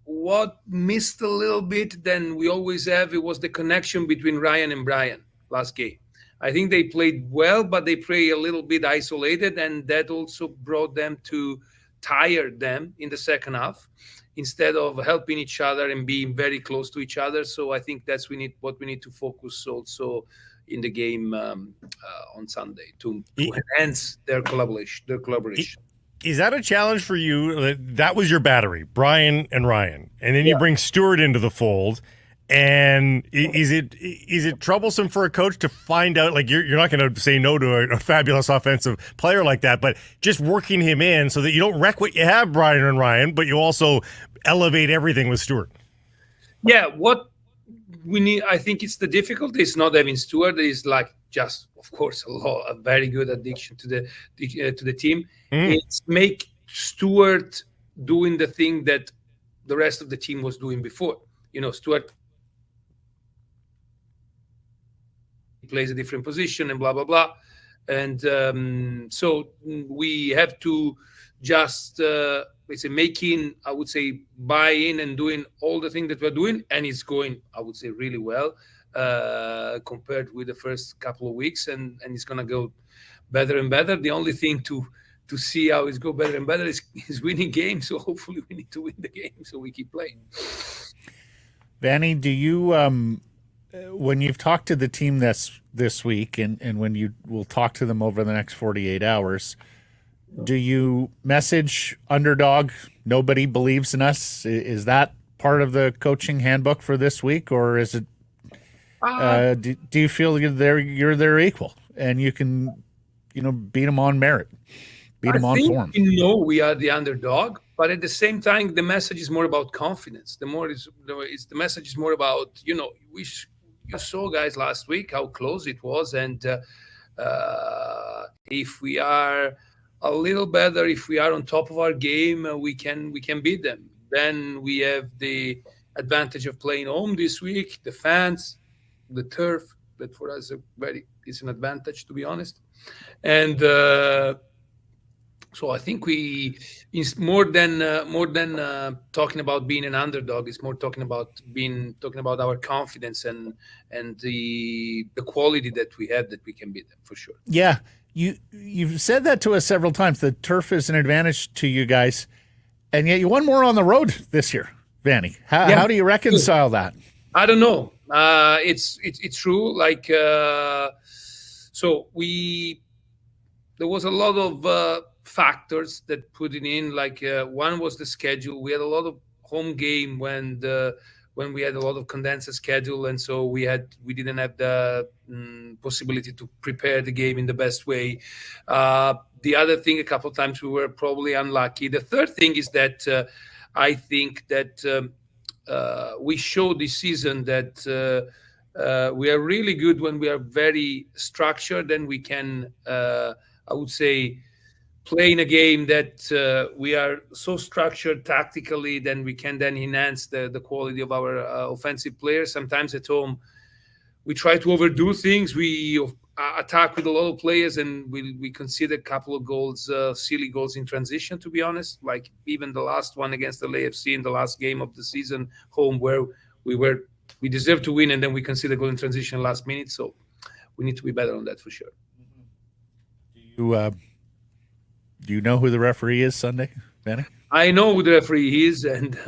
what missed a little bit than we always have, it was the connection between Ryan and Brian last game. I think they played well, but they play a little bit isolated, and that also brought them to tire them in the second half instead of helping each other and being very close to each other. So I think that's what we need to focus also in the game on Sunday to enhance their collaboration. Is that a challenge for you? That was your battery, Brian and Ryan, and then you bring Stewart into the fold. And is it troublesome for a coach to find out, you're not going to say no to a fabulous offensive player like that, but just working him in so that you don't wreck what you have, Brian and Ryan, but you also elevate everything with Stewart? Yeah, what we need, I think it's the difficulty. It's not having Stewart. It's just, of course, a very good addition to the team. It's make Stewart doing the thing that the rest of the team was doing before. Stewart plays a different position and blah, blah, blah. And so we have to just, making, I would say, buy in and doing all the things that we're doing. And it's going, I would say, really well compared with the first couple of weeks. And it's going to go better and better. The only thing to see how it's go better and better is winning games. So hopefully we need to win the game so we keep playing. Vanni, do you, when you've talked to the team this week and when you will talk to them over the next 48 hours, Do you message underdog? Nobody believes in us. Is that part of the coaching handbook for this week, or is it? Do you feel you're their equal and you can, beat them on merit, beat them on form? We are the underdog, but at the same time, the message is more about confidence. The message is more about you saw guys last week how close it was, and if we are a little better, if we are on top of our game, we can beat them. Then we have the advantage of playing home this week, the fans, the turf, that for us is an advantage, to be honest. And so I think it's more than talking about being an underdog. It's more talking about our confidence and the quality that we have, that we can beat them for sure. Yeah, you've said that to us several times. The turf is an advantage to you guys, and yet you won more on the road this year, Vanni. How do you reconcile that? I don't know. It's true. Like there was a lot of factors that put it in. Like one was the schedule. We had a lot of home game when we had a lot of condensed schedule, and so we didn't have the possibility to prepare the game in the best way. The other thing, a couple of times we were probably unlucky. The third thing is that I think that we showed this season that we are really good when we are very structured, and we can, I would say, play in a game that we are so structured tactically, then we can then enhance the quality of our offensive players. Sometimes at home, we try to overdo things. We attack with a lot of players, and we consider a couple of goals, silly goals in transition, to be honest. Like even the last one against the LAFC in the last game of the season home, where we deserve to win, and then we consider goal in transition last minute. So we need to be better on that for sure. Do you know who the referee is Sunday, Vanni? I know who the referee is, and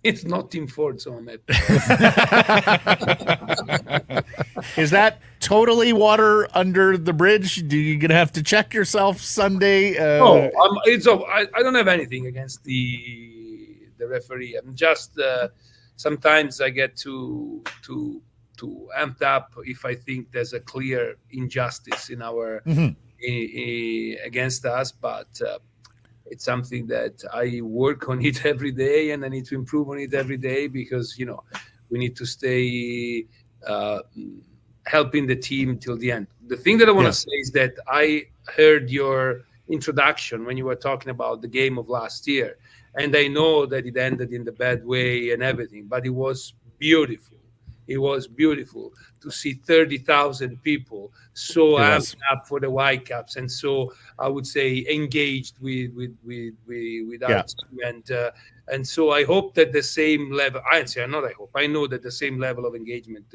it's not Tim Ford, so I'm happy. Is that totally water under the bridge? Do you gonna have to check yourself Sunday? No, I don't have anything against the referee. I'm just sometimes I get too amped up if I think there's a clear injustice in our against us, but it's something that I work on it every day, and I need to improve on it every day, because we need to stay helping the team till the end. The thing that I want to say is that I heard your introduction when you were talking about the game of last year, and I know that it ended in the bad way and everything, but it was beautiful. It was beautiful to see 30,000 people so amped up for the Whitecaps, and so I would say engaged with our team. And so I hope that the same level. I know that the same level of engagement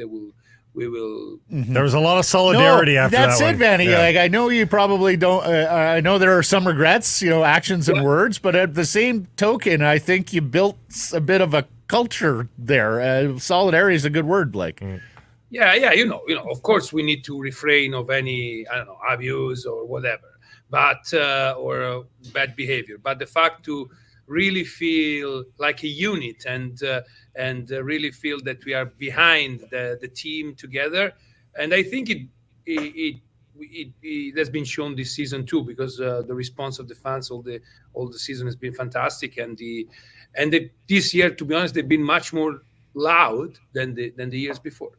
we will. There was a lot of solidarity after that. That's it, Vanni. Yeah. Like I know you probably don't. I know there are some regrets, actions and words, but at the same token, I think you built a bit of a culture there. Solidarity is a good word, Blake. Yeah. Of course, we need to refrain of any, abuse or whatever, but or bad behavior. But the fact to really feel like a unit and really feel that we are behind the team together, and I think it has been shown this season too, because the response of the fans all the season has been fantastic, and this year, to be honest, they've been much more loud than the years before.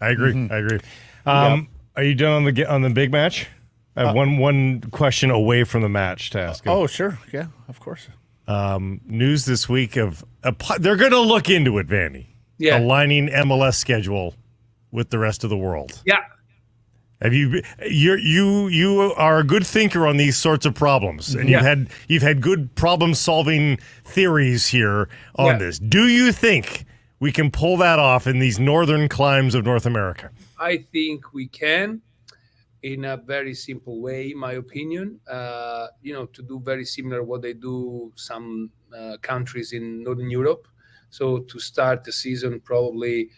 I agree. I agree. Are you done on the big match? I have one question away from the match to ask. Oh, sure. Yeah, of course. News this week of they're going to look into it, Vanni. Yeah. Aligning MLS schedule with the rest of the world. Yeah. Have you are a good thinker on these sorts of problems, and you've had good problem solving theories here on this. Do you think we can pull that off in these northern climes of North America? I think we can, in a very simple way, in my opinion. To do very similar what they do some countries in Northern Europe. So to start the season probably,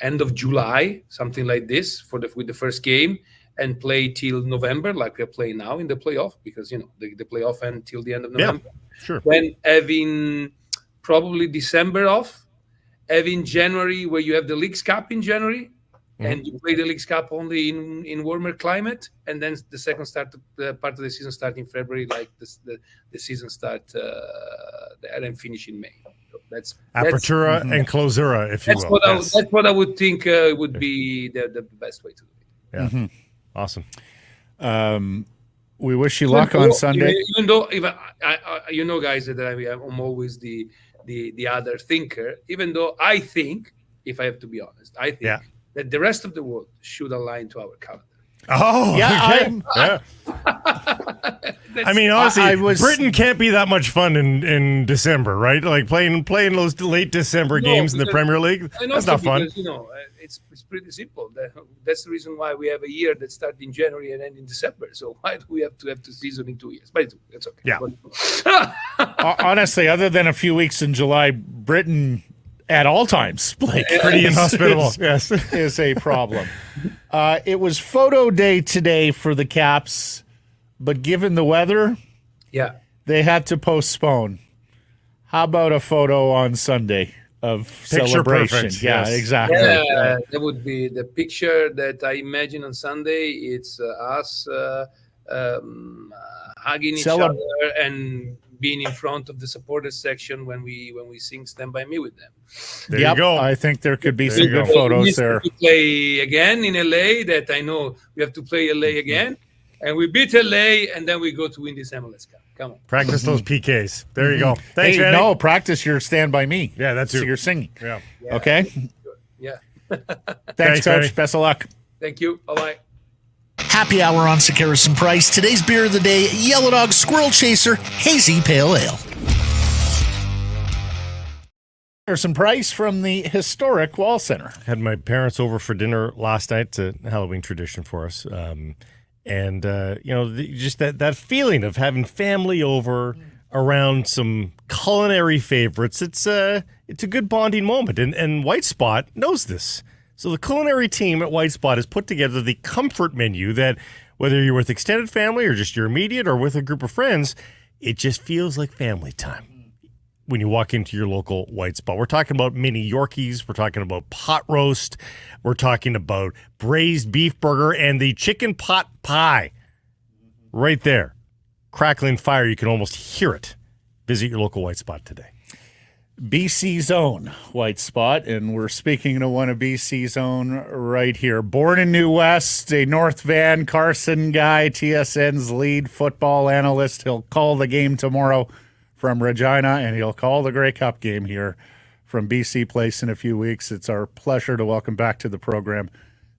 end of July, something like this with the first game, and play till November, like we're playing now in the playoff, because the playoff end till the end of November. Yeah, sure. Then having probably December off, having January where you have the Leagues Cup in January, and you play the Leagues Cup only in warmer climate, and then the second part of the season start in February, like the season start there and finish in May. So that's Apertura and clausura, if you will. That's what I would think would be the best way to do it. Yeah, awesome. We wish you luck on Sunday. Even though, guys, that I'm always the other thinker. Even though I think, if I have to be honest, I think that the rest of the world should align to our calendar. Oh, yeah. Okay. I mean, honestly, Britain can't be that much fun in December, right? Like playing those late December games in the Premier League. That's not fun. It's pretty simple. That's the reason why we have a year that starts in January and ends in December. So why do we have to have the season in 2 years? But it's okay. Yeah. Honestly, other than a few weeks in July, Britain at all times, like, pretty inhospitable. Yes, is a problem. It was photo day today for the Caps, but given the weather, they had to postpone. How about a photo on Sunday of Picture celebration? perfect, Yeah, yes. exactly. Yeah, that would be the picture that I imagine on Sunday. It's us hugging each other and being in front of the supporters section when we sing "Stand By Me" with them. There you go. I think there could be some good photos there. We play again in LA. That I know we have to play LA again, and we beat LA, and then we go to win this MLS Cup. Come on, practice those PKs. There you go. Thanks, Vanni. No, practice your "Stand By Me." Yeah, that's so it. you're singing. Yeah. Okay. Yeah. Thanks, Coach. Vanni. Best of luck. Thank you. Bye-bye. Happy hour on Sekeres and Price. Today's beer of the day, Yellow Dog Squirrel Chaser Hazy Pale Ale. There's some Price from the historic Wall Center. Had my parents over for dinner last night. It's a Halloween tradition for us. Just that feeling of having family over around some culinary favorites. It's a good bonding moment. And White Spot knows this. So the culinary team at White Spot has put together the comfort menu that, whether you're with extended family or just your immediate or with a group of friends, it just feels like family time when you walk into your local White Spot. We're talking about mini Yorkies. We're talking about pot roast. We're talking about braised beef burger and the chicken pot pie right there. Crackling fire. You can almost hear it. Visit your local White Spot today. BC's own White Spot, and we're speaking to one of BC's own right here. Born in New West, a North Van Carson guy, TSN's lead football analyst. He'll call the game tomorrow from Regina, and he'll call the Grey Cup game here from BC Place in a few weeks. It's our pleasure to welcome back to the program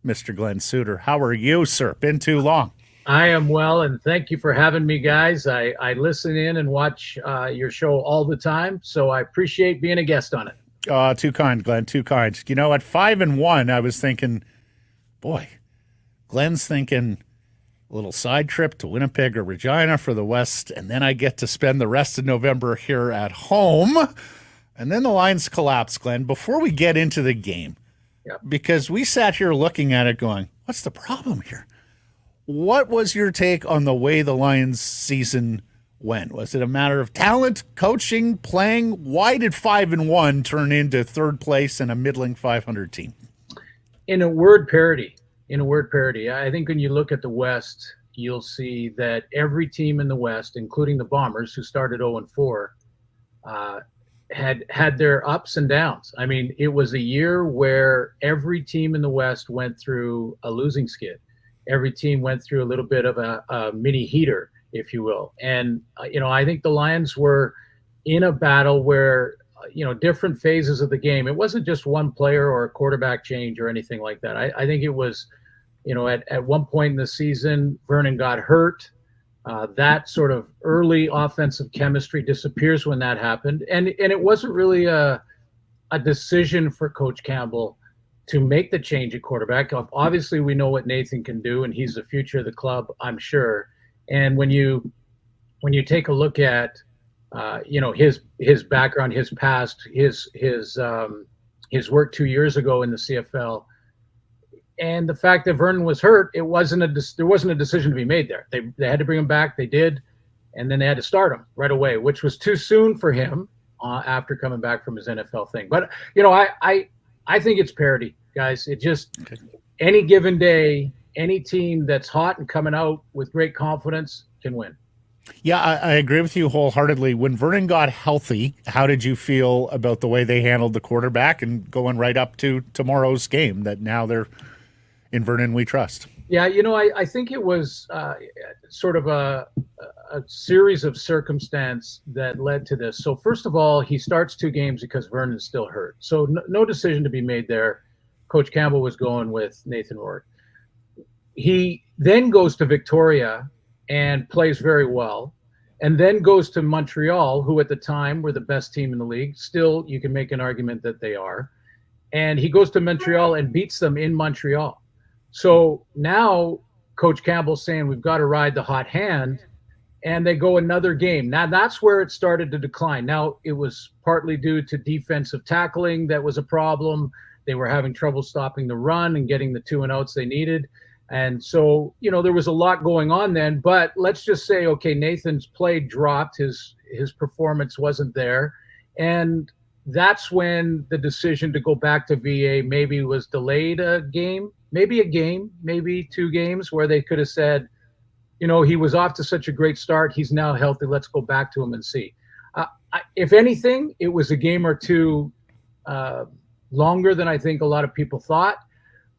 Mr. Glen Suitor. How are you, sir? Been too long. I am well, and thank you for having me, guys. I listen in and watch your show all the time, so I appreciate being a guest on it. Too kind, Glen, too kind. At 5-1, I was thinking, boy, Glen's thinking a little side trip to Winnipeg or Regina for the West, and then I get to spend the rest of November here at home. And then the lines collapse, Glen. Before we get into the game, because we sat here looking at it going, what's the problem here? What was your take on the way the Lions season went? Was it a matter of talent, coaching, playing? Why did 5-1 turn into third place and a middling 500 team? In a word parody. I think when you look at the West, you'll see that every team in the West, including the Bombers, who started 0-4, had their ups and downs. I mean, it was a year where every team in the West went through a losing skid. Every team went through a little bit of a mini heater, if you will. And, I think the Lions were in a battle where, different phases of the game. It wasn't just one player or a quarterback change or anything like that. I think it was, at one point in the season, Vernon got hurt. That sort of early offensive chemistry disappears when that happened. And it wasn't really a decision for Coach Campbell to make the change at quarterback. Obviously, we know what Nathan can do, and he's the future of the club, I'm sure. And when you take a look at, his background, his past, his work 2 years ago in the CFL, And the fact that Vernon was hurt, there wasn't a decision to be made there. They had to bring him back. They did, and then they had to start him right away, which was too soon for him after coming back from his NFL thing. But I think it's parity, guys. It just any given day, any team that's hot and coming out with great confidence can win. Yeah, I agree with you wholeheartedly. When Vernon got healthy, how did you feel about the way they handled the quarterback and going right up to tomorrow's game that now they're in Vernon we trust? Yeah, I think it was sort of a series of circumstance that led to this. So first of all, he starts 2 games because Vernon's still hurt. So no decision to be made there. Coach Campbell was going with Nathan Rourke. He then goes to Victoria and plays very well, and then goes to Montreal, who at the time were the best team in the league. Still, you can make an argument that they are. And he goes to Montreal and beats them in Montreal. So now Coach Campbell's saying we've got to ride the hot hand, and they go another game. Now that's where it started to decline. Now it was partly due to defensive tackling that was a problem. They were having trouble stopping the run and getting the 2 and outs they needed. And so, there was a lot going on then, but let's just say, okay, Nathan's play dropped. His performance wasn't there. And that's when the decision to go back to VA maybe was delayed a game, maybe 2 games, where they could have said, he was off to such a great start. He's now healthy. Let's go back to him and see. If anything, it was a game or 2 longer than I think a lot of people thought.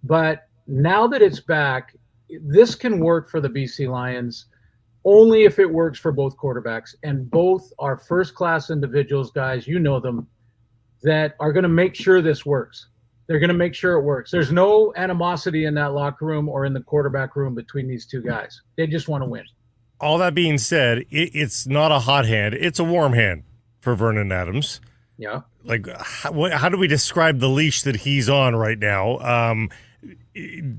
But now that it's back, this can work for the BC Lions only if it works for both quarterbacks. And both are first-class individuals, guys, you know them, that are going to make sure this works. They're going to make sure it works. There's no animosity in that locker room or in the quarterback room between these 2 guys. They just want to win. All that being said, it's not a hot hand. It's a warm hand for Vernon Adams. Yeah. Like, how do we describe the leash that he's on right now?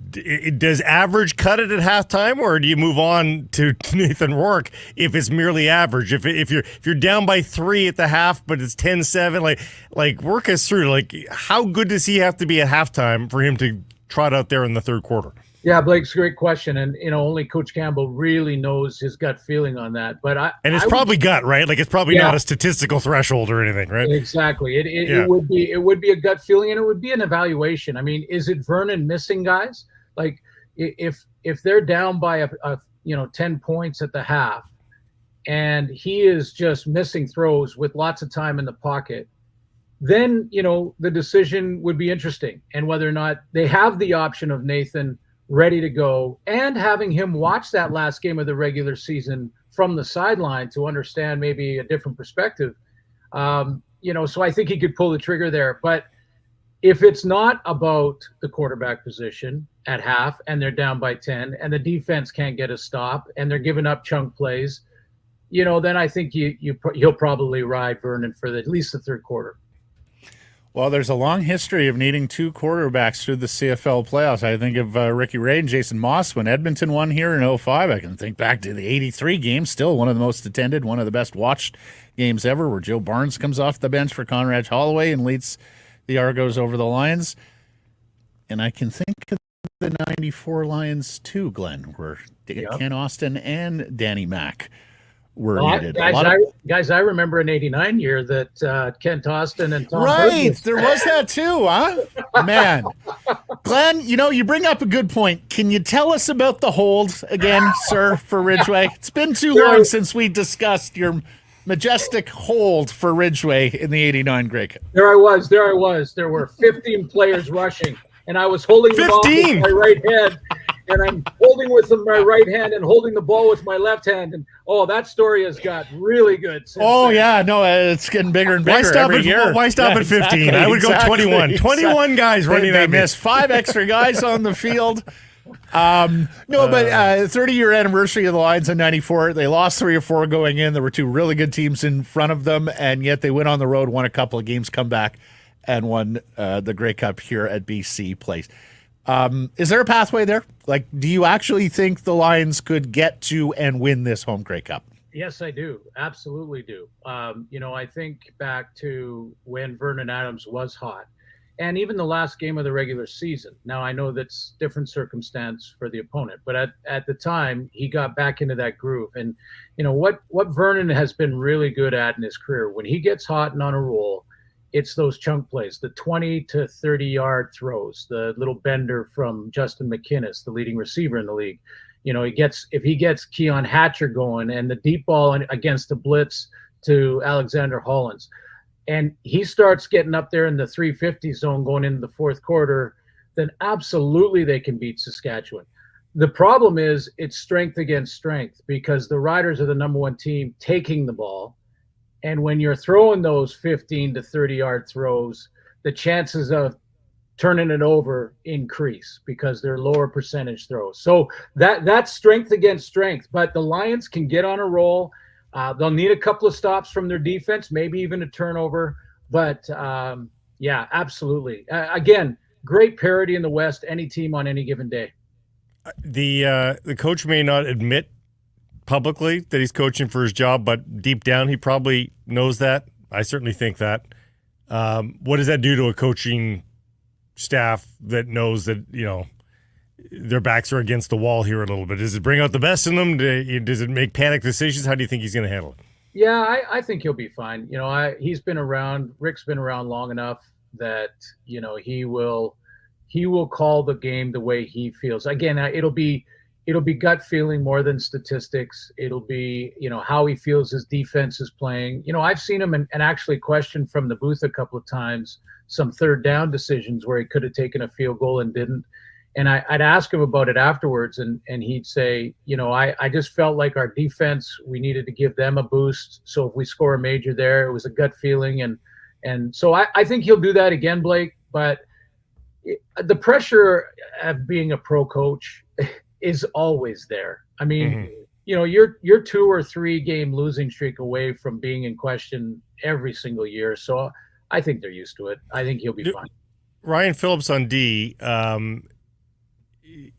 Does average cut it at halftime, or do you move on to Nathan Rourke if it's merely average? If you're down by 3 at the half, but it's 10-7, like work us through. Like, how good does he have to be at halftime for him to trot out there in the third quarter? Yeah, Blake, it's a great question, and only Coach Campbell really knows his gut feeling on that. But it's probably gut, right? Like, it's probably not a statistical threshold or anything, right? Exactly. It would be a gut feeling, and it would be an evaluation. I mean, is it Vernon missing guys? Like, if they're down by a 10 points at the half, and he is just missing throws with lots of time in the pocket, then the decision would be interesting, and whether or not they have the option of Nathan ready to go, and having him watch that last game of the regular season from the sideline to understand maybe a different perspective. So I think he could pull the trigger there. But if it's not about the quarterback position at half and they're down by 10 and the defense can't get a stop and they're giving up chunk plays, then I think he'll probably ride Vernon for at least the third quarter. Well, there's a long history of needing 2 quarterbacks through the CFL playoffs. I think of Ricky Ray and Jason Moss when Edmonton won here in 2005. I can think back to the 83 game, still one of the most attended, one of the best watched games ever, where Joe Barnes comes off the bench for Conrad Holloway and leads the Argos over the Lions. And I can think of the 94 Lions too, Glen, where Ken Austin and Danny Mack were needed. Guys, I remember an 89 year that Kent Austin and Tom Burgess. There was that too, huh? Man. Glen, you bring up a good point. Can you tell us about the hold again, sir, for Ridgeway? It's been too long since we discussed your majestic hold for Ridgeway in the 89 Grey Cup. There I was. There were 15 players rushing, and I was holding the ball with my right hand. And I'm holding with my right hand and holding the ball with my left hand. And, that story has got really good. Yeah. No, it's getting bigger and bigger every year. Why stop at 15? Exactly, I would go 21. 21 guys running They missed 5 extra guys on the field. But 30-year anniversary of the Lions in 94. They lost 3 or 4 going in. There were 2 really good teams in front of them, and yet they went on the road, won a couple of games, come back, and won the Grey Cup here at BC Place. Is there a pathway there? Like, do you actually think the Lions could get to and win this home Grey Cup? Yes, I do. Absolutely do. I think back to when Vernon Adams was hot. and even the last game of the regular season. Now, I know that's different circumstance for the opponent, but at the time, he got back into that groove. And, what Vernon has been really good at in his career, when he gets hot and on a roll, it's those chunk plays, the 20 to 30-yard throws, the little bender from Justin McInnes, the leading receiver in the league. If he gets Keon Hatcher going and the deep ball against the blitz to Alexander Hollins, and he starts getting up there in the 350 zone going into the fourth quarter, then absolutely they can beat Saskatchewan. The problem is it's strength against strength, because the Riders are the number one team taking the ball. And when you're throwing those 15 to 30-yard throws, the chances of turning it over increase because they're lower percentage throws. So that's strength against strength. But the Lions can get on a roll. They'll need a couple of stops from their defense, maybe even a turnover. But, yeah, absolutely. Again, great parity in the West, any team on any given day. The coach may not admit publicly that he's coaching for his job, but deep down he probably knows that. I certainly think that. What does that do to a coaching staff that knows that, their backs are against the wall here a little bit? Does it bring out the best in them? Does it make panic decisions? How do you think he's going to handle it? Yeah, I think he'll be fine. He's been around. Rick's been around long enough that he will call the game the way he feels. Again, it'll be gut feeling more than statistics. It'll be how he feels his defense is playing. I've seen him and actually questioned from the booth a couple of times some third down decisions where he could have taken a field goal and didn't. And I'd ask him about it afterwards, and he'd say, I just felt like our defense, we needed to give them a boost. So if we score a major there, it was a gut feeling. And so I think he'll do that again, Blake. But the pressure of being a pro coach is always there. I mean, you're 2 or 3 game losing streak away from being in question every single year. So I think they're used to it. I think he'll be fine. Ryan Phillips on D.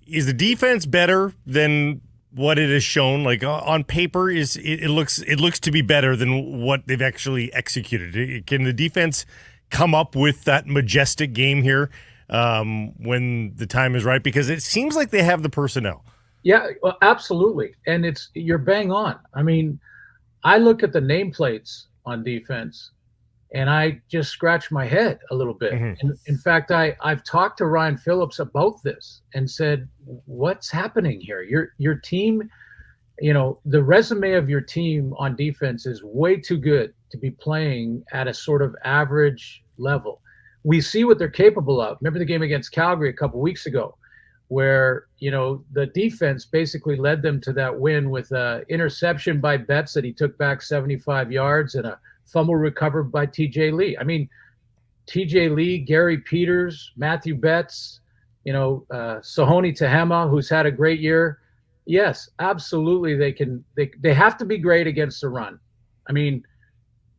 Is the defense better than what it has shown? Like on paper, it looks to be better than what they've actually executed. Can the defense come up with that majestic game here when the time is right? Because it seems like they have the personnel. Yeah, well, absolutely. And you're bang on. I mean, I look at the nameplates on defense and I just scratch my head a little bit. Mm-hmm. And in fact, I've talked to Ryan Phillips about this and said, what's happening here? Your team, the resume of your team on defense is way too good to be playing at a sort of average level. We see what they're capable of. Remember the game against Calgary a couple weeks ago where, the defense basically led them to that win with an interception by Betts that he took back 75 yards and a fumble recovered by TJ Lee. I mean, TJ Lee, Gary Peters, Matthew Betts, Sahoni Tehama, who's had a great year. Yes, absolutely. They have to be great against the run. I mean,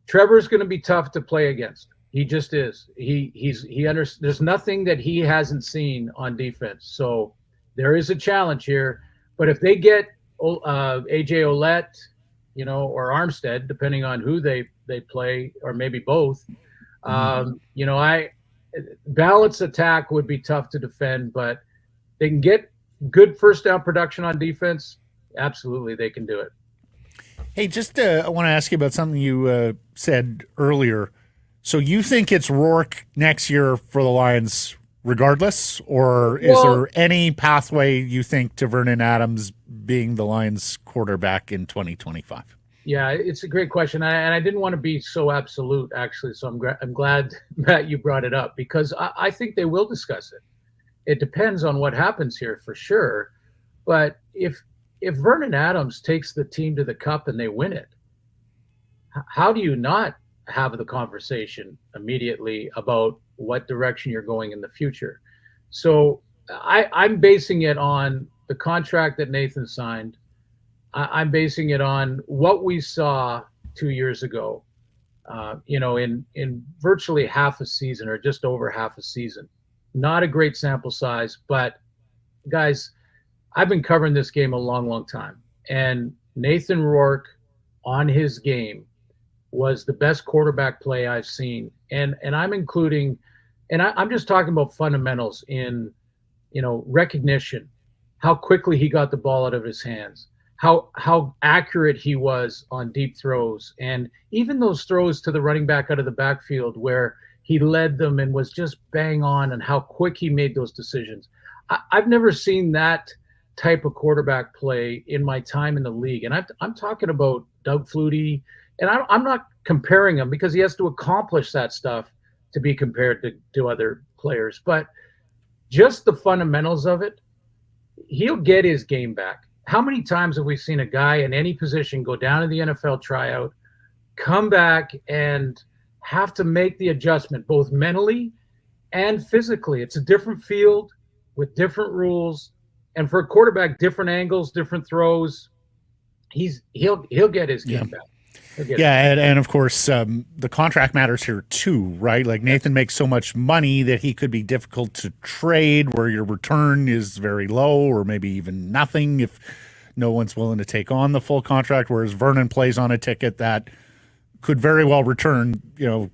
Trevor's going to be tough to play against. He just is. There's nothing that he hasn't seen on defense. So there is a challenge here. But if they get AJ Ouellette, or Armstead, depending on who they play, or maybe both, balanced attack would be tough to defend, but they can get good first down production on defense. Absolutely, they can do it. Hey, I want to ask you about something you said earlier. So you think it's Rourke next year for the Lions regardless, or is there any pathway you think to Vernon Adams being the Lions quarterback in 2025? Yeah, it's a great question. And I didn't want to be so absolute, actually. So I'm glad that you brought it up, because I think they will discuss it. It depends on what happens here for sure. But if Vernon Adams takes the team to the Cup and they win it, how do you not have the conversation immediately about what direction you're going in the future? So I'm basing it on the contract that Nathan signed. I'm basing it on what we saw 2 years ago, in virtually half a season or just over half a season. Not a great sample size, but guys, I've been covering this game a long, long time. And Nathan Rourke on his game was the best quarterback play I've seen. And I'm including And I'm just talking about fundamentals in, recognition, how quickly he got the ball out of his hands, how accurate he was on deep throws, and even those throws to the running back out of the backfield where he led them and was just bang on, and how quick he made those decisions. I've never seen that type of quarterback play in my time in the league. And I'm talking about Doug Flutie, and I'm not comparing him because he has to accomplish that stuff to be compared to other players. But just the fundamentals of it, he'll get his game back. How many times have we seen a guy in any position go down to the NFL tryout, come back and have to make the adjustment both mentally and physically? It's a different field with different rules, and for a quarterback, different angles, different throws. He'll get his game back. And of course, the contract matters here too, right? Like Nathan makes so much money that he could be difficult to trade, where your return is very low or maybe even nothing if no one's willing to take on the full contract, whereas Vernon plays on a ticket that could very well return,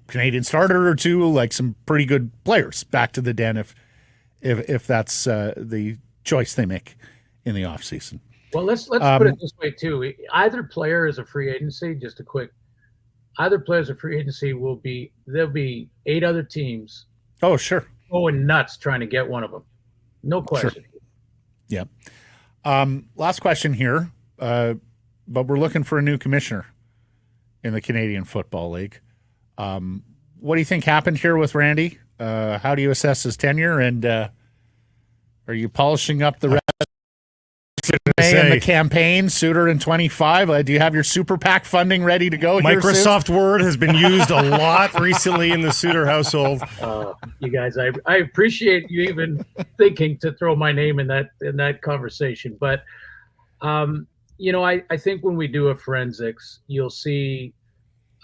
Canadian starter or two, like some pretty good players back to the Den if that's the choice they make in the offseason. Well, let's put it this way too. Either player is a free agency. Either player is a free agency. There'll be 8 other teams. Oh, sure. Going nuts trying to get one of them. No question. Sure. Yeah. Last question here, but we're looking for a new commissioner in the Canadian Football League. What do you think happened here with Randy? How do you assess his tenure, and are you polishing up the in the campaign, Suitor in 25? Do you have your super PAC funding ready to go? Microsoft Word has been used a lot recently in the Suitor household. You guys, I appreciate you even thinking to throw my name in that conversation. But I think when we do a forensics, you'll see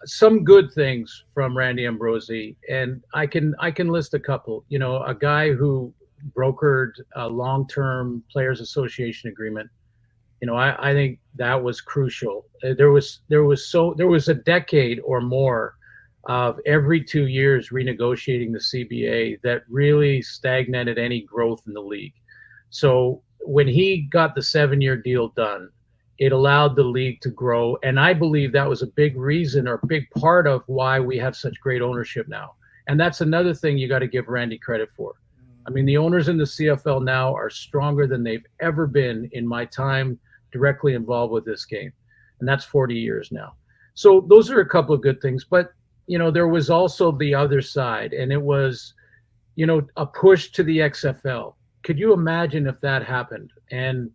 some good things from Randy Ambrosi, and I can list a couple. A guy who brokered a long-term players association agreement. I think that was crucial. There was a decade or more of every 2 years renegotiating the CBA that really stagnated any growth in the league. So when he got the 7-year deal done, it allowed the league to grow. And I believe that was a big reason or a big part of why we have such great ownership now. And that's another thing you got to give Randy credit for. I mean, the owners in the CFL now are stronger than they've ever been in my time directly involved with this game. And that's 40 years now. So those are a couple of good things. But, there was also the other side, and it was, a push to the XFL. Could you imagine if that happened? And,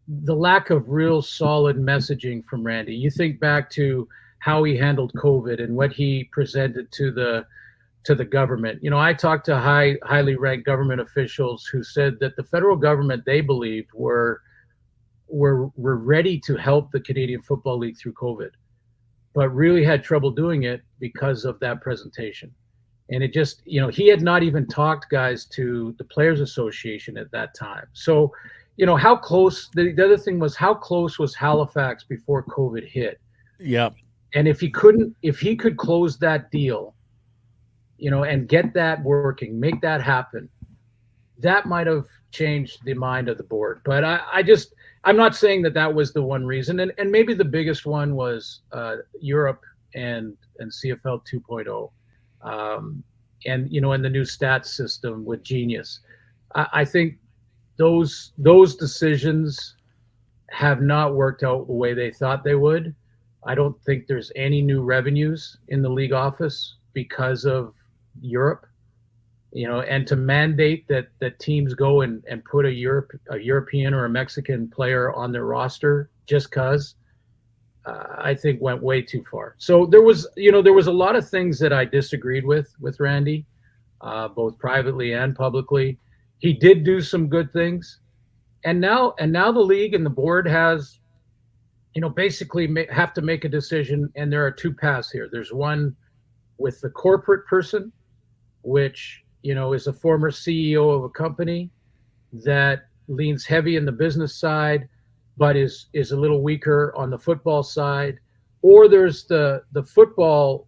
the lack of real solid messaging from Randy. You think back to how he handled COVID and what he presented to the government. I talked to highly ranked government officials who said that the federal government, they believed, were ready to help the Canadian Football League through COVID, but really had trouble doing it because of that presentation. And it just, he had not even talked, guys, to the Players Association at that time. So, how close, the other thing was, how close was Halifax before COVID hit? Yeah. And if he could close that deal, and get that working, make that happen, that might have changed the mind of the board. But I'm not saying that was the one reason. And maybe the biggest one was Europe and CFL 2.0. And the new stats system with Genius. I think those decisions have not worked out the way they thought they would. I don't think there's any new revenues in the league office because of Europe, and to mandate that teams go and put a European or a Mexican player on their roster just because, I think went way too far. So there was a lot of things that I disagreed with Randy, both privately and publicly. He did do some good things, and now the league and the board has, basically have to make a decision. And there are two paths here. There's one with the corporate person, which, is a former CEO of a company that leans heavy in the business side, but is a little weaker on the football side. Or there's the football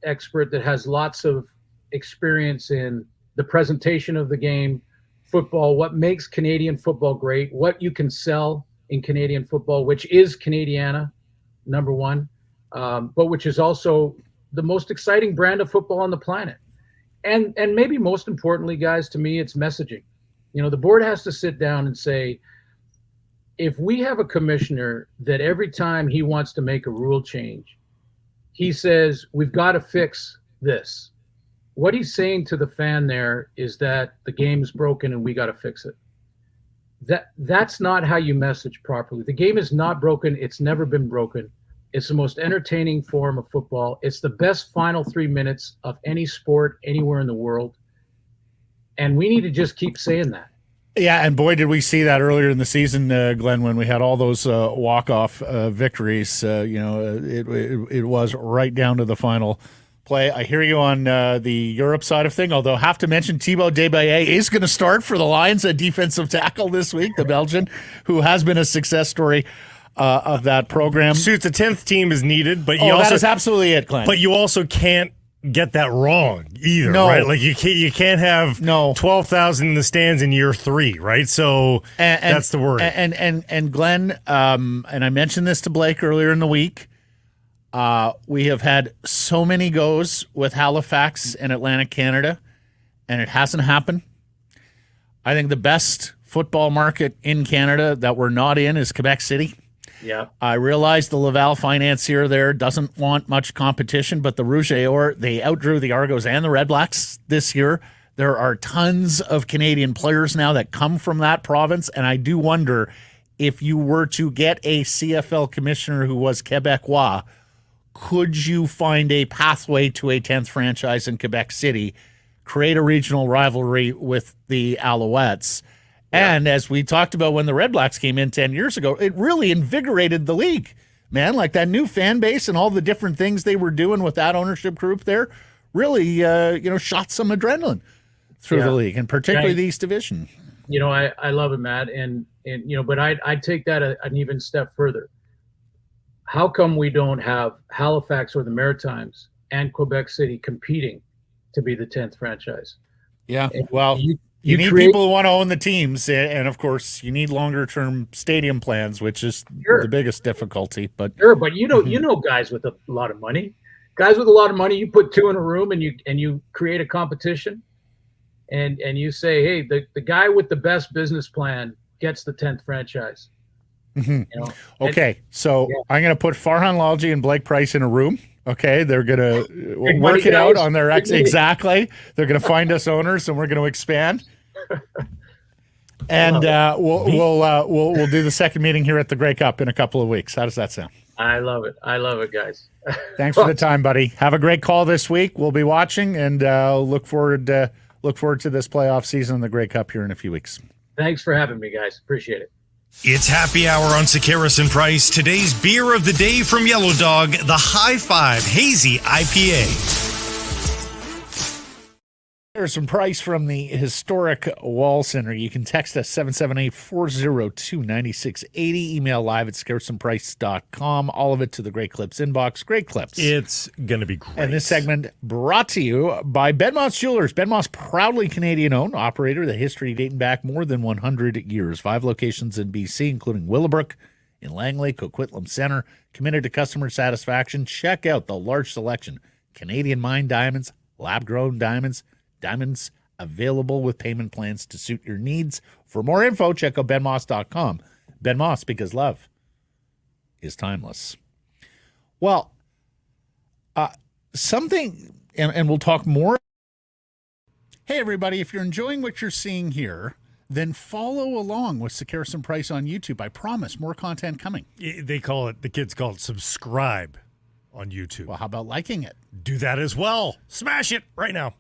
expert that has lots of experience in the presentation of the game, football, what makes Canadian football great, what you can sell in Canadian football, which is Canadiana, number one, but which is also the most exciting brand of football on the planet. And maybe most importantly, guys, to me, it's messaging. The board has to sit down and say, if we have a commissioner that every time he wants to make a rule change, he says, we've got to fix this. What he's saying to the fan there is that the game is broken and we got to fix it. That's not how you message properly. The game is not broken. It's never been broken. It's the most entertaining form of football. It's the best final 3 minutes of any sport anywhere in the world. And we need to just keep saying that. Yeah, and boy, did we see that earlier in the season, Glenn, when we had all those walk-off victories. It was right down to the final play. I hear you on the Europe side of thing, although I have to mention Thibaut Debaye is going to start for the Lions at defensive tackle this week, the Belgian, who has been a success story of that program. Suits, a 10th team is needed, but that is absolutely it, Glenn. But you also can't get that wrong either, right? Like you can't have 12,000 in the stands in year 3, right? So that's the worry. And Glenn, and I mentioned this to Blake earlier in the week. We have had so many goes with Halifax and Atlantic Canada, and it hasn't happened. I think the best football market in Canada that we're not in is Quebec City. Yeah, I realize the Laval financier there doesn't want much competition, but the Rouge et Or, they outdrew the Argos and the Red Blacks this year. There are tons of Canadian players now that come from that province, and I do wonder if you were to get a CFL commissioner who was Quebecois, could you find a pathway to a 10th franchise in Quebec City, create a regional rivalry with the Alouettes? And as we talked about when the Red Blacks came in 10 years ago, it really invigorated the league, man. Like that new fan base and all the different things they were doing with that ownership group there really, shot some adrenaline through the league, and particularly the East Division. I love it, Matt. And but I'd take that an even step further. How come we don't have Halifax or the Maritimes and Quebec City competing to be the 10th franchise? Yeah, well, you need people who want to own the teams, and of course, you need longer-term stadium plans, which is the biggest difficulty. But but guys with a lot of money, you put two in a room and you create a competition, and you say, hey, the guy with the best business plan gets the 10th franchise. Mm-hmm. Okay, so I'm going to put Farhan Lalji and Blake Price in a room. Okay, they're going to work it out on their exactly. They're going to find us owners, and we're going to expand. And we'll do the second meeting here at the Grey Cup in a couple of weeks. How does that sound? I love it, guys. Thanks for the time, buddy. Have a great call this week. We'll be watching, and look forward to this playoff season in the Grey Cup here in a few weeks. Thanks for having me, guys. Appreciate it. It's happy hour on Sekeres and Price. Today's beer of the day from Yellow Dog, the High Five Hazy IPA. There's some price from the historic Wall Center. You can text us 778-402-9680. Email live at scaresandprice.com. All of it to the Great Clips inbox. Great Clips. It's going to be great. And this segment brought to you by Ben Moss Jewelers. Ben Moss, proudly Canadian-owned operator, the history dating back more than 100 years. 5 locations in BC, including Willowbrook, in Langley, Coquitlam Center. Committed to customer satisfaction. Check out the large selection. Canadian mined diamonds, lab-grown diamonds, diamonds available with payment plans to suit your needs. For more info, check out benmoss.com. Ben Moss, because love is timeless. Well, something, and we'll talk more. Hey, everybody, if you're enjoying what you're seeing here, then follow along with Sekeres and Price on YouTube. I promise more content coming. The kids call it subscribe on YouTube. Well, how about liking it? Do that as well. Smash it right now.